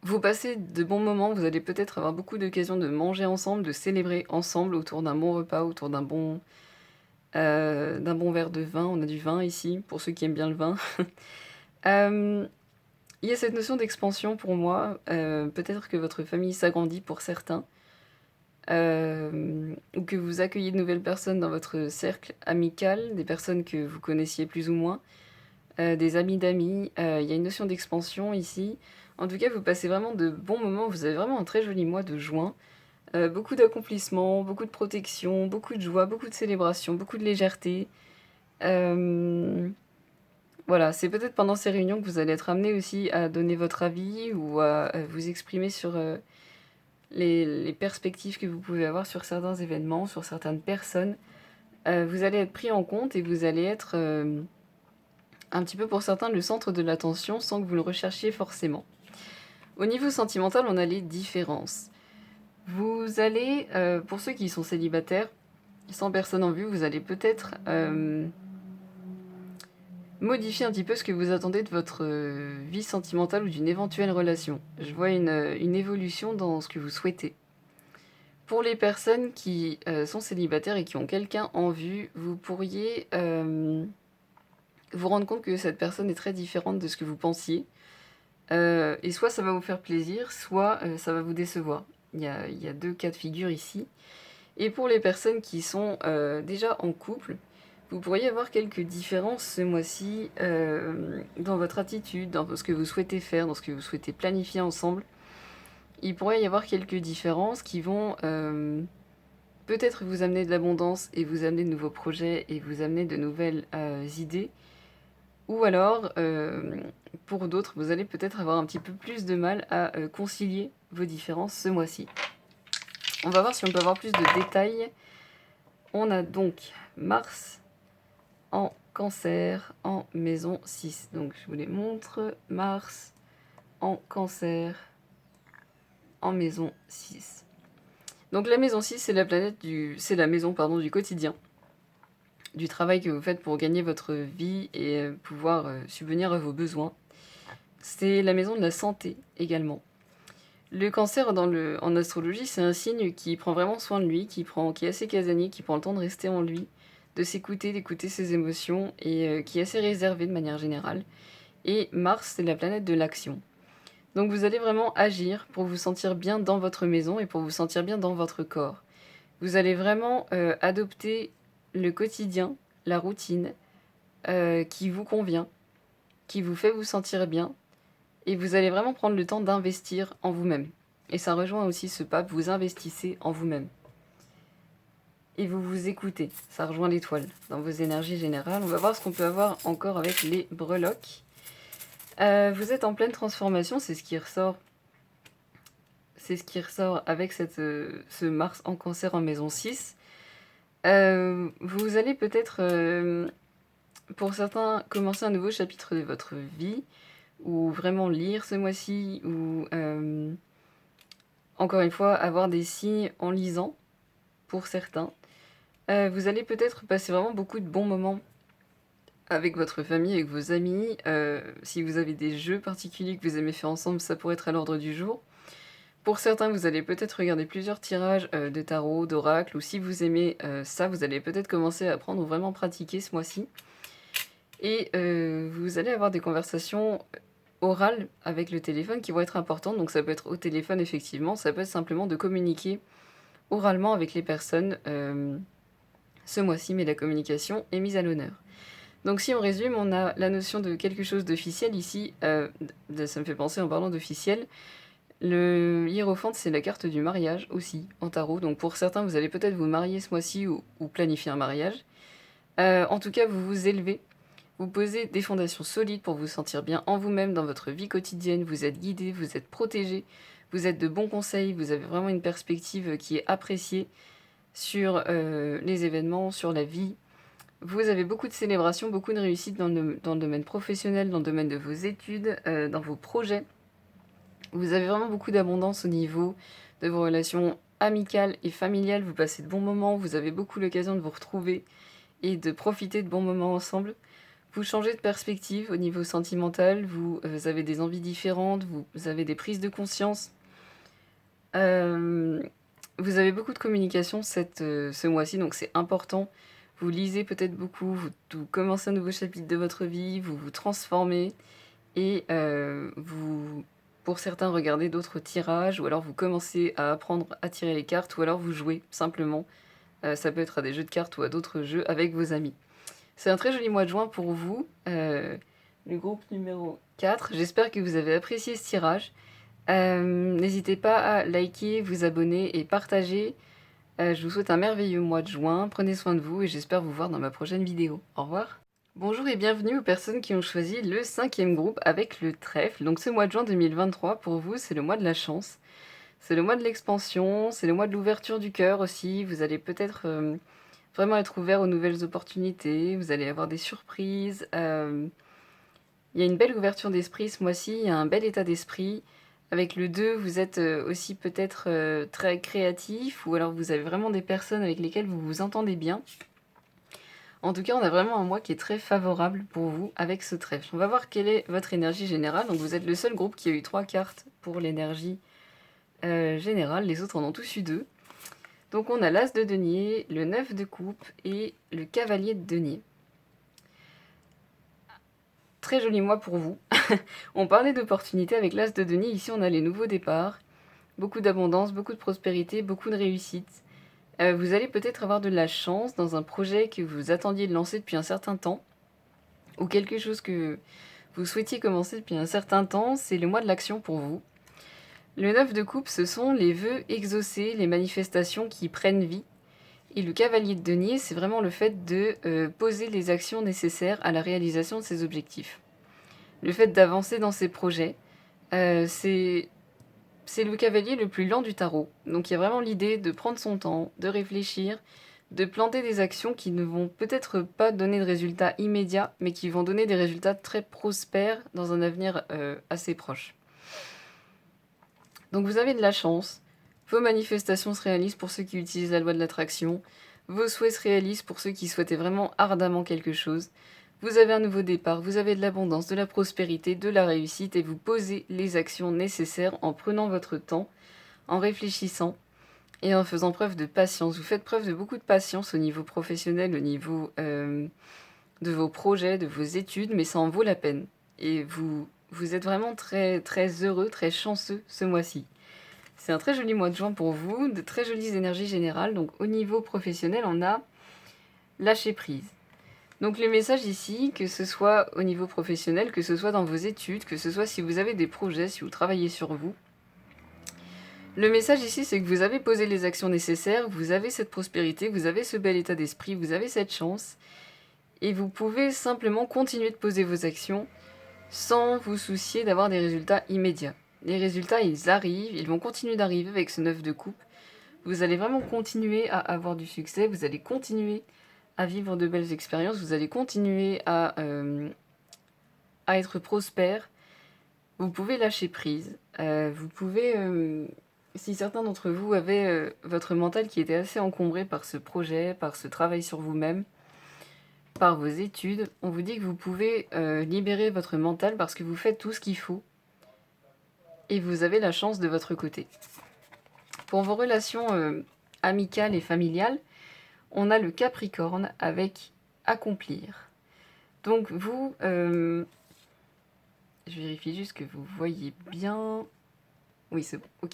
vous passez de bons moments, vous allez peut-être avoir beaucoup d'occasions de manger ensemble, de célébrer ensemble autour d'un bon repas, autour d'un bon verre de vin. On a du vin ici, pour ceux qui aiment bien le vin. Il y a cette notion d'expansion pour moi. Peut-être que votre famille s'agrandit pour certains. Ou que vous accueillez de nouvelles personnes dans votre cercle amical, des personnes que vous connaissiez plus ou moins, des amis d'amis. Il y a une notion d'expansion ici. En tout cas, vous passez vraiment de bons moments. Vous avez vraiment un très joli mois de juin. Beaucoup d'accomplissements, beaucoup de protection, beaucoup de joie, beaucoup de célébration, beaucoup de légèreté. Voilà, c'est peut-être pendant ces réunions que vous allez être amené aussi à donner votre avis ou à vous exprimer sur les perspectives que vous pouvez avoir sur certains événements, sur certaines personnes. Vous allez être pris en compte et vous allez être un petit peu pour certains le centre de l'attention sans que vous le recherchiez forcément. Au niveau sentimental, on a les différences. Vous allez, pour ceux qui sont célibataires, sans personne en vue, vous allez peut-être modifier un petit peu ce que vous attendez de votre vie sentimentale ou d'une éventuelle relation. Je vois une évolution dans ce que vous souhaitez. Pour les personnes qui sont célibataires et qui ont quelqu'un en vue, vous pourriez vous rendre compte que cette personne est très différente de ce que vous pensiez. Et soit ça va vous faire plaisir, soit ça va vous décevoir. Il y a deux cas de figure ici. Et pour les personnes qui sont déjà en couple, vous pourriez avoir quelques différences ce mois-ci dans votre attitude, dans ce que vous souhaitez faire, dans ce que vous souhaitez planifier ensemble. Il pourrait y avoir quelques différences qui vont peut-être vous amener de l'abondance et vous amener de nouveaux projets et vous amener de nouvelles idées. Ou alors, pour d'autres, vous allez peut-être avoir un petit peu plus de mal à concilier vos différences ce mois-ci. On va voir si on peut avoir plus de détails. On a donc Mars en Cancer en maison 6. Donc je vous les montre. Mars en Cancer en maison 6. Donc la maison 6, c'est la maison du quotidien, du travail que vous faites pour gagner votre vie et pouvoir subvenir à vos besoins. C'est la maison de la santé également. Le Cancer en astrologie, c'est un signe qui prend vraiment soin de lui, qui est assez casanier, qui prend le temps de rester en lui, de s'écouter, d'écouter ses émotions et qui est assez réservé de manière générale. Et Mars, c'est la planète de l'action. Donc vous allez vraiment agir pour vous sentir bien dans votre maison et pour vous sentir bien dans votre corps. Vous allez vraiment adopter le quotidien, la routine qui vous convient, qui vous fait vous sentir bien. Et vous allez vraiment prendre le temps d'investir en vous-même. Et ça rejoint aussi ce pape, vous investissez en vous-même. Et vous vous écoutez, ça rejoint l'étoile dans vos énergies générales. On va voir ce qu'on peut avoir encore avec les breloques. Vous êtes en pleine transformation, c'est ce qui ressort. C'est ce qui ressort avec ce Mars en Cancer en maison 6. Vous allez peut-être, pour certains, commencer un nouveau chapitre de votre vie, ou vraiment lire ce mois-ci, ou encore une fois, avoir des signes en lisant, pour certains. Vous allez peut-être passer vraiment beaucoup de bons moments avec votre famille, avec vos amis. Si vous avez des jeux particuliers que vous aimez faire ensemble, ça pourrait être à l'ordre du jour. Pour certains, vous allez peut-être regarder plusieurs tirages de tarot, d'oracle, ou si vous aimez ça, vous allez peut-être commencer à apprendre ou vraiment pratiquer ce mois-ci. Et vous allez avoir des conversations orales avec le téléphone qui vont être importantes. Donc ça peut être au téléphone, effectivement. Ça peut être simplement de communiquer oralement avec les personnes ce mois-ci, mais la communication est mise à l'honneur. Donc si on résume, on a la notion de quelque chose d'officiel ici. Ça me fait penser, en parlant d'officiel, le hiérophante, c'est la carte du mariage aussi, en tarot. Donc pour certains, vous allez peut-être vous marier ce mois-ci ou planifier un mariage. En tout cas, vous vous élevez. Vous posez des fondations solides pour vous sentir bien en vous-même, dans votre vie quotidienne. Vous êtes guidé, vous êtes protégé, vous êtes de bons conseils, vous avez vraiment une perspective qui est appréciée sur les événements, sur la vie. Vous avez beaucoup de célébrations, beaucoup de réussites dans le domaine professionnel, dans le domaine de vos études, dans vos projets. Vous avez vraiment beaucoup d'abondance au niveau de vos relations amicales et familiales. Vous passez de bons moments, vous avez beaucoup l'occasion de vous retrouver et de profiter de bons moments ensemble. Vous changez de perspective au niveau sentimental, vous avez des envies différentes, vous avez des prises de conscience. Vous avez beaucoup de communication ce mois-ci, donc c'est important. Vous lisez peut-être beaucoup, vous commencez un nouveau chapitre de votre vie, vous vous transformez et vous, pour certains, regardez d'autres tirages ou alors vous commencez à apprendre à tirer les cartes ou alors vous jouez simplement. Ça peut être à des jeux de cartes ou à d'autres jeux avec vos amis. C'est un très joli mois de juin pour vous, le groupe numéro 4. J'espère que vous avez apprécié ce tirage. N'hésitez pas à liker, vous abonner et partager. Je vous souhaite un merveilleux mois de juin. Prenez soin de vous et j'espère vous voir dans ma prochaine vidéo. Au revoir. Bonjour et bienvenue aux personnes qui ont choisi le 5e groupe avec le trèfle. Donc ce mois de juin 2023, pour vous, c'est le mois de la chance. C'est le mois de l'expansion, c'est le mois de l'ouverture du cœur aussi. Vous allez peut-être vraiment être ouvert aux nouvelles opportunités, vous allez avoir des surprises. Il y a une belle ouverture d'esprit ce mois-ci, il y a un bel état d'esprit. Avec le 2, vous êtes aussi peut-être très créatif, ou alors vous avez vraiment des personnes avec lesquelles vous vous entendez bien. En tout cas, on a vraiment un mois qui est très favorable pour vous avec ce trèfle. On va voir quelle est votre énergie générale. Donc vous êtes le seul groupe qui a eu 3 cartes pour l'énergie générale, les autres en ont tous eu 2. Donc on a l'As de denier, le 9 de coupe et le cavalier de denier. Très joli mois pour vous. On parlait d'opportunités avec l'As de denier. Ici on a les nouveaux départs. Beaucoup d'abondance, beaucoup de prospérité, beaucoup de réussite. Vous allez peut-être avoir de la chance dans un projet que vous attendiez de lancer depuis un certain temps. Ou quelque chose que vous souhaitiez commencer depuis un certain temps. C'est le mois de l'action pour vous. Le 9 de coupe, ce sont les vœux exaucés, les manifestations qui prennent vie. Et le cavalier de denier, c'est vraiment le fait de poser les actions nécessaires à la réalisation de ses objectifs. Le fait d'avancer dans ses projets, c'est c'est le cavalier le plus lent du tarot. Donc il y a vraiment l'idée de prendre son temps, de réfléchir, de planter des actions qui ne vont peut-être pas donner de résultats immédiats, mais qui vont donner des résultats très prospères dans un avenir assez proche. Donc vous avez de la chance, vos manifestations se réalisent pour ceux qui utilisent la loi de l'attraction, vos souhaits se réalisent pour ceux qui souhaitaient vraiment ardemment quelque chose. Vous avez un nouveau départ, vous avez de l'abondance, de la prospérité, de la réussite et vous posez les actions nécessaires en prenant votre temps, en réfléchissant et en faisant preuve de patience. Vous faites preuve de beaucoup de patience au niveau professionnel, au niveau de vos projets, de vos études, mais ça en vaut la peine. Et vous êtes vraiment très, très heureux, très chanceux ce mois-ci. C'est un très joli mois de juin pour vous, de très jolies énergies générales. Donc au niveau professionnel, on a lâcher prise. Donc les messages ici, que ce soit au niveau professionnel, que ce soit dans vos études, que ce soit si vous avez des projets, si vous travaillez sur vous, le message ici, c'est que vous avez posé les actions nécessaires, vous avez cette prospérité, vous avez ce bel état d'esprit, vous avez cette chance, et vous pouvez simplement continuer de poser vos actions sans vous soucier d'avoir des résultats immédiats. Les résultats, ils arrivent, ils vont continuer d'arriver avec ce 9 de coupe. Vous allez vraiment continuer à avoir du succès, vous allez continuer à vivre de belles expériences, vous allez continuer à être prospère. Vous pouvez lâcher prise, vous pouvez... si certains d'entre vous avaient votre mental qui était assez encombré par ce projet, par ce travail sur vous-même, par vos études, on vous dit que vous pouvez libérer votre mental parce que vous faites tout ce qu'il faut et vous avez la chance de votre côté. Pour vos relations amicales et familiales, on a le Capricorne avec accomplir. Donc vous, je vérifie juste que vous voyez bien. Oui, c'est bon, ok.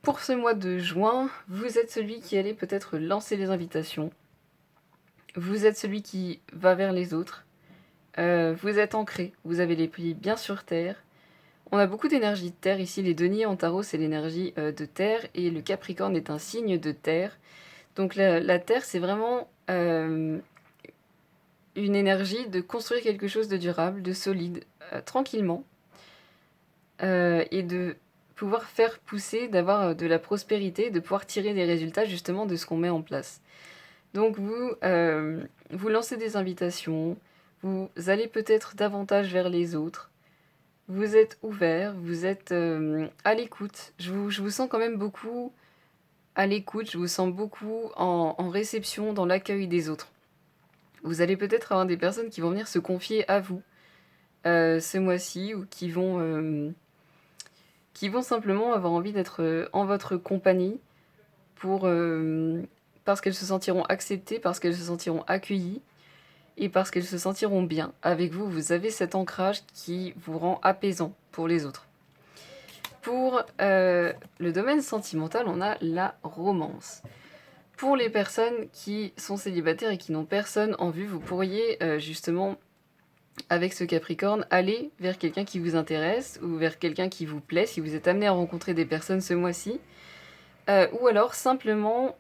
Pour ce mois de juin, vous êtes celui qui allait peut-être lancer les invitations. Vous êtes celui qui va vers les autres. Vous êtes ancré, vous avez les pieds bien sur terre. On a beaucoup d'énergie de terre ici. Les deniers en tarot, c'est l'énergie de terre et le Capricorne est un signe de terre. Donc la terre, c'est vraiment une énergie de construire quelque chose de durable, de solide, tranquillement. Et de pouvoir faire pousser, d'avoir de la prospérité, de pouvoir tirer des résultats justement de ce qu'on met en place. Donc vous lancez des invitations, vous allez peut-être davantage vers les autres, vous êtes ouvert, vous êtes à l'écoute. Je vous sens quand même beaucoup à l'écoute, je vous sens beaucoup en réception, dans l'accueil des autres. Vous allez peut-être avoir des personnes qui vont venir se confier à vous ce mois-ci ou qui vont simplement avoir envie d'être en votre compagnie parce qu'elles se sentiront acceptées, parce qu'elles se sentiront accueillies et parce qu'elles se sentiront bien avec vous. Vous avez cet ancrage qui vous rend apaisant pour les autres. Pour le domaine sentimental, on a la romance. Pour les personnes qui sont célibataires et qui n'ont personne en vue, vous pourriez justement, avec ce Capricorne, aller vers quelqu'un qui vous intéresse ou vers quelqu'un qui vous plaît, si vous êtes amené à rencontrer des personnes ce mois-ci. Ou alors simplement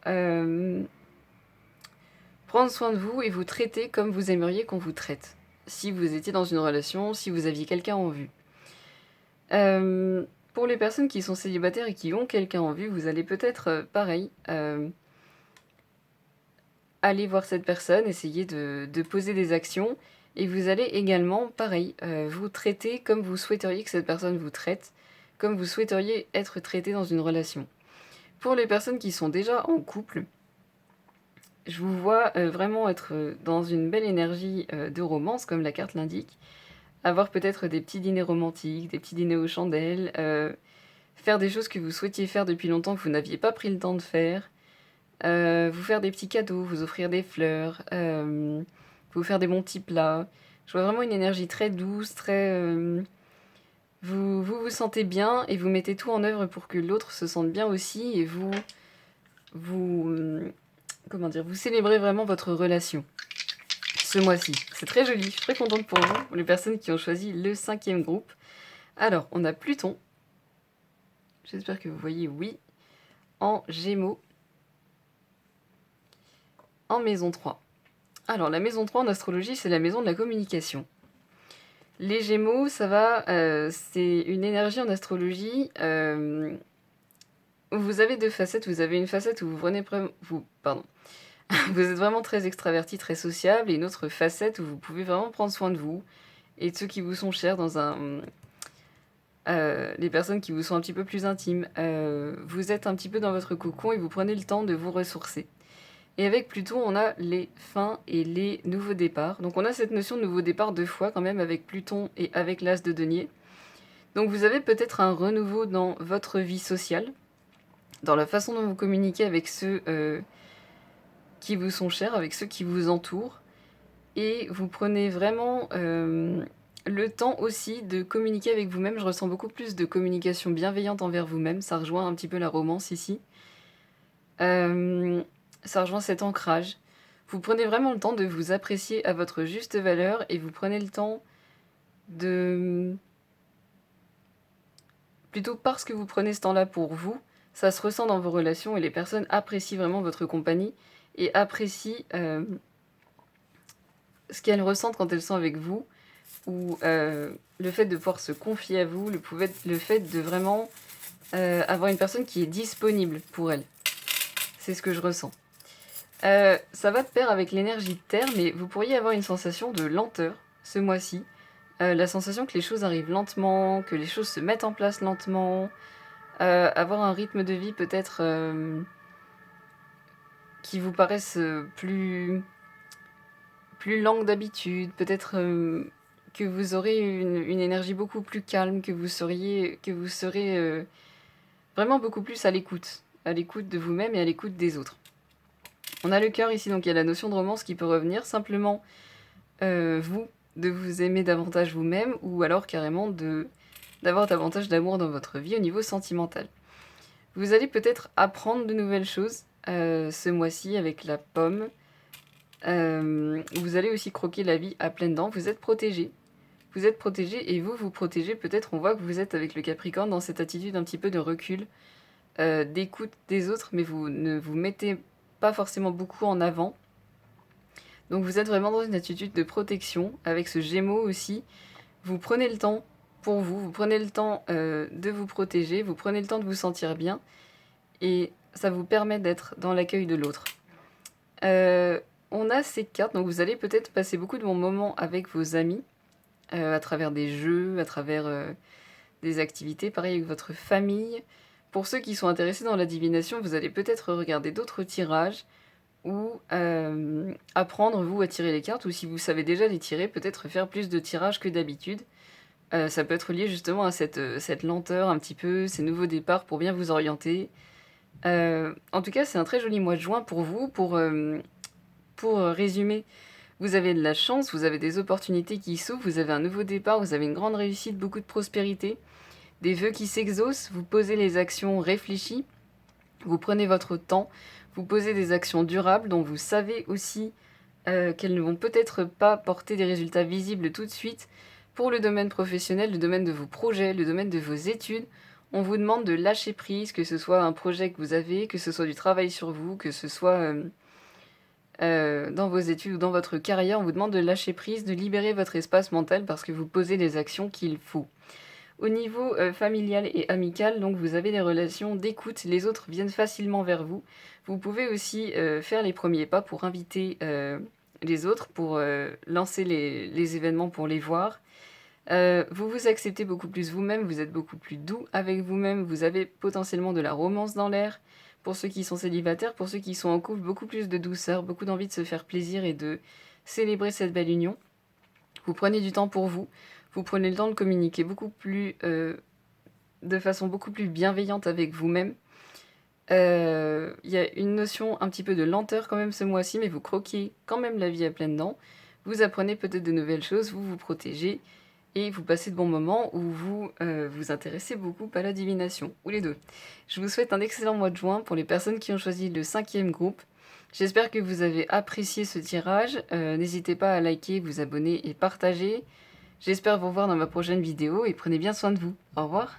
prendre soin de vous et vous traiter comme vous aimeriez qu'on vous traite. Si vous étiez dans une relation, si vous aviez quelqu'un en vue. Pour les personnes qui sont célibataires et qui ont quelqu'un en vue, vous allez peut-être, pareil, aller voir cette personne, essayer de poser des actions. Et vous allez également, pareil, vous traiter comme vous souhaiteriez que cette personne vous traite, comme vous souhaiteriez être traité dans une relation. Pour les personnes qui sont déjà en couple, je vous vois vraiment être dans une belle énergie de romance, comme la carte l'indique. Avoir peut-être des petits dîners romantiques, des petits dîners aux chandelles, faire des choses que vous souhaitiez faire depuis longtemps que vous n'aviez pas pris le temps de faire, vous faire des petits cadeaux, vous offrir des fleurs, vous faire des bons petits plats. Je vois vraiment une énergie très douce, très... vous sentez bien et vous mettez tout en œuvre pour que l'autre se sente bien aussi et comment dire, vous célébrez vraiment votre relation ce mois-ci. C'est très joli, je suis très contente pour vous, pour les personnes qui ont choisi le 5e groupe. Alors, on a Pluton. J'espère que vous voyez oui. En Gémeaux. En maison 3. Alors, la maison 3 en astrologie, c'est la maison de la communication. Les Gémeaux, ça va, c'est une énergie en astrologie, vous avez 2 facettes. Vous avez une facette où vous êtes vraiment très extraverti, très sociable et une autre facette où vous pouvez vraiment prendre soin de vous et de ceux qui vous sont chers dans les personnes qui vous sont un petit peu plus intimes. Vous êtes un petit peu dans votre cocon et vous prenez le temps de vous ressourcer. Et avec Pluton, on a les fins et les nouveaux départs. Donc on a cette notion de nouveau départ 2 fois quand même avec Pluton et avec l'As de denier. Donc vous avez peut-être un renouveau dans votre vie sociale, dans la façon dont vous communiquez avec ceux qui vous sont chers, avec ceux qui vous entourent. Et vous prenez vraiment le temps aussi de communiquer avec vous-même. Je ressens beaucoup plus de communication bienveillante envers vous-même. Ça rejoint un petit peu la romance ici. Ça rejoint cet ancrage. Vous prenez vraiment le temps de vous apprécier à votre juste valeur et vous prenez le temps de... Plutôt parce que vous prenez ce temps-là pour vous, ça se ressent dans vos relations et les personnes apprécient vraiment votre compagnie et apprécient ce qu'elles ressentent quand elles sont avec vous, ou le fait de pouvoir se confier à vous, le fait de vraiment avoir une personne qui est disponible pour elles. C'est ce que je ressens. Ça va de pair avec l'énergie de terre, mais vous pourriez avoir une sensation de lenteur ce mois-ci. La sensation que les choses arrivent lentement, que les choses se mettent en place lentement, avoir un rythme de vie peut-être qui vous paraisse plus lent que d'habitude, peut-être que vous aurez une énergie beaucoup plus calme, que vous serez vraiment beaucoup plus à l'écoute de vous-même et à l'écoute des autres. On a le cœur ici, donc il y a la notion de romance qui peut revenir, simplement de vous aimer davantage vous-même, ou alors carrément d'avoir davantage d'amour dans votre vie au niveau sentimental. Vous allez peut-être apprendre de nouvelles choses ce mois-ci avec la pomme. Vous allez aussi croquer la vie à pleines dents. Vous êtes protégé. Vous êtes protégé et vous protégez. Peut-être on voit que vous êtes avec le Capricorne dans cette attitude un petit peu de recul, d'écoute des autres, mais vous ne vous mettez pas forcément beaucoup en avant. Donc vous êtes vraiment dans une attitude de protection. Avec ce Gémeaux aussi, vous prenez le temps pour vous, vous prenez le temps de vous protéger, vous prenez le temps de vous sentir bien, et ça vous permet d'être dans l'accueil de l'autre. On a ces cartes, donc vous allez peut-être passer beaucoup de bons moments avec vos amis, à travers des jeux, à travers des activités, pareil avec votre famille. Pour ceux qui sont intéressés dans la divination, vous allez peut-être regarder d'autres tirages, ou apprendre, vous, à tirer les cartes, ou si vous savez déjà les tirer, peut-être faire plus de tirages que d'habitude. Ça peut être lié justement à cette lenteur un petit peu, ces nouveaux départs pour bien vous orienter. En tout cas, c'est un très joli mois de juin pour vous. Pour résumer, vous avez de la chance, vous avez des opportunités qui s'ouvrent, vous avez un nouveau départ, vous avez une grande réussite, beaucoup de prospérité, des vœux qui s'exaucent, vous posez les actions réfléchies, vous prenez votre temps, vous posez des actions durables dont vous savez aussi qu'elles ne vont peut-être pas porter des résultats visibles tout de suite. Pour le domaine professionnel, le domaine de vos projets, le domaine de vos études, on vous demande de lâcher prise, que ce soit un projet que vous avez, que ce soit du travail sur vous, que ce soit dans vos études ou dans votre carrière, on vous demande de lâcher prise, de libérer votre espace mental parce que vous posez les actions qu'il faut. Au niveau familial et amical, donc vous avez des relations d'écoute, les autres viennent facilement vers vous. Vous pouvez aussi faire les premiers pas pour inviter les autres, pour lancer les événements, pour les voir. Vous vous acceptez beaucoup plus vous-même, vous êtes beaucoup plus doux avec vous-même, vous avez potentiellement de la romance dans l'air. Pour ceux qui sont célibataires, pour ceux qui sont en couple, beaucoup plus de douceur, beaucoup d'envie de se faire plaisir et de célébrer cette belle union. Vous prenez du temps pour vous, vous prenez le temps de communiquer de façon beaucoup plus bienveillante avec vous-même. Il y a une notion un petit peu de lenteur quand même ce mois-ci, mais vous croquez quand même la vie à pleines dents. Vous apprenez peut-être de nouvelles choses, vous vous protégez et vous passez de bons moments où vous vous intéressez beaucoup à la divination, ou les deux. Je vous souhaite un excellent mois de juin pour les personnes qui ont choisi le 5e groupe. J'espère que vous avez apprécié ce tirage. N'hésitez pas à liker, vous abonner et partager. J'espère vous revoir dans ma prochaine vidéo et prenez bien soin de vous. Au revoir.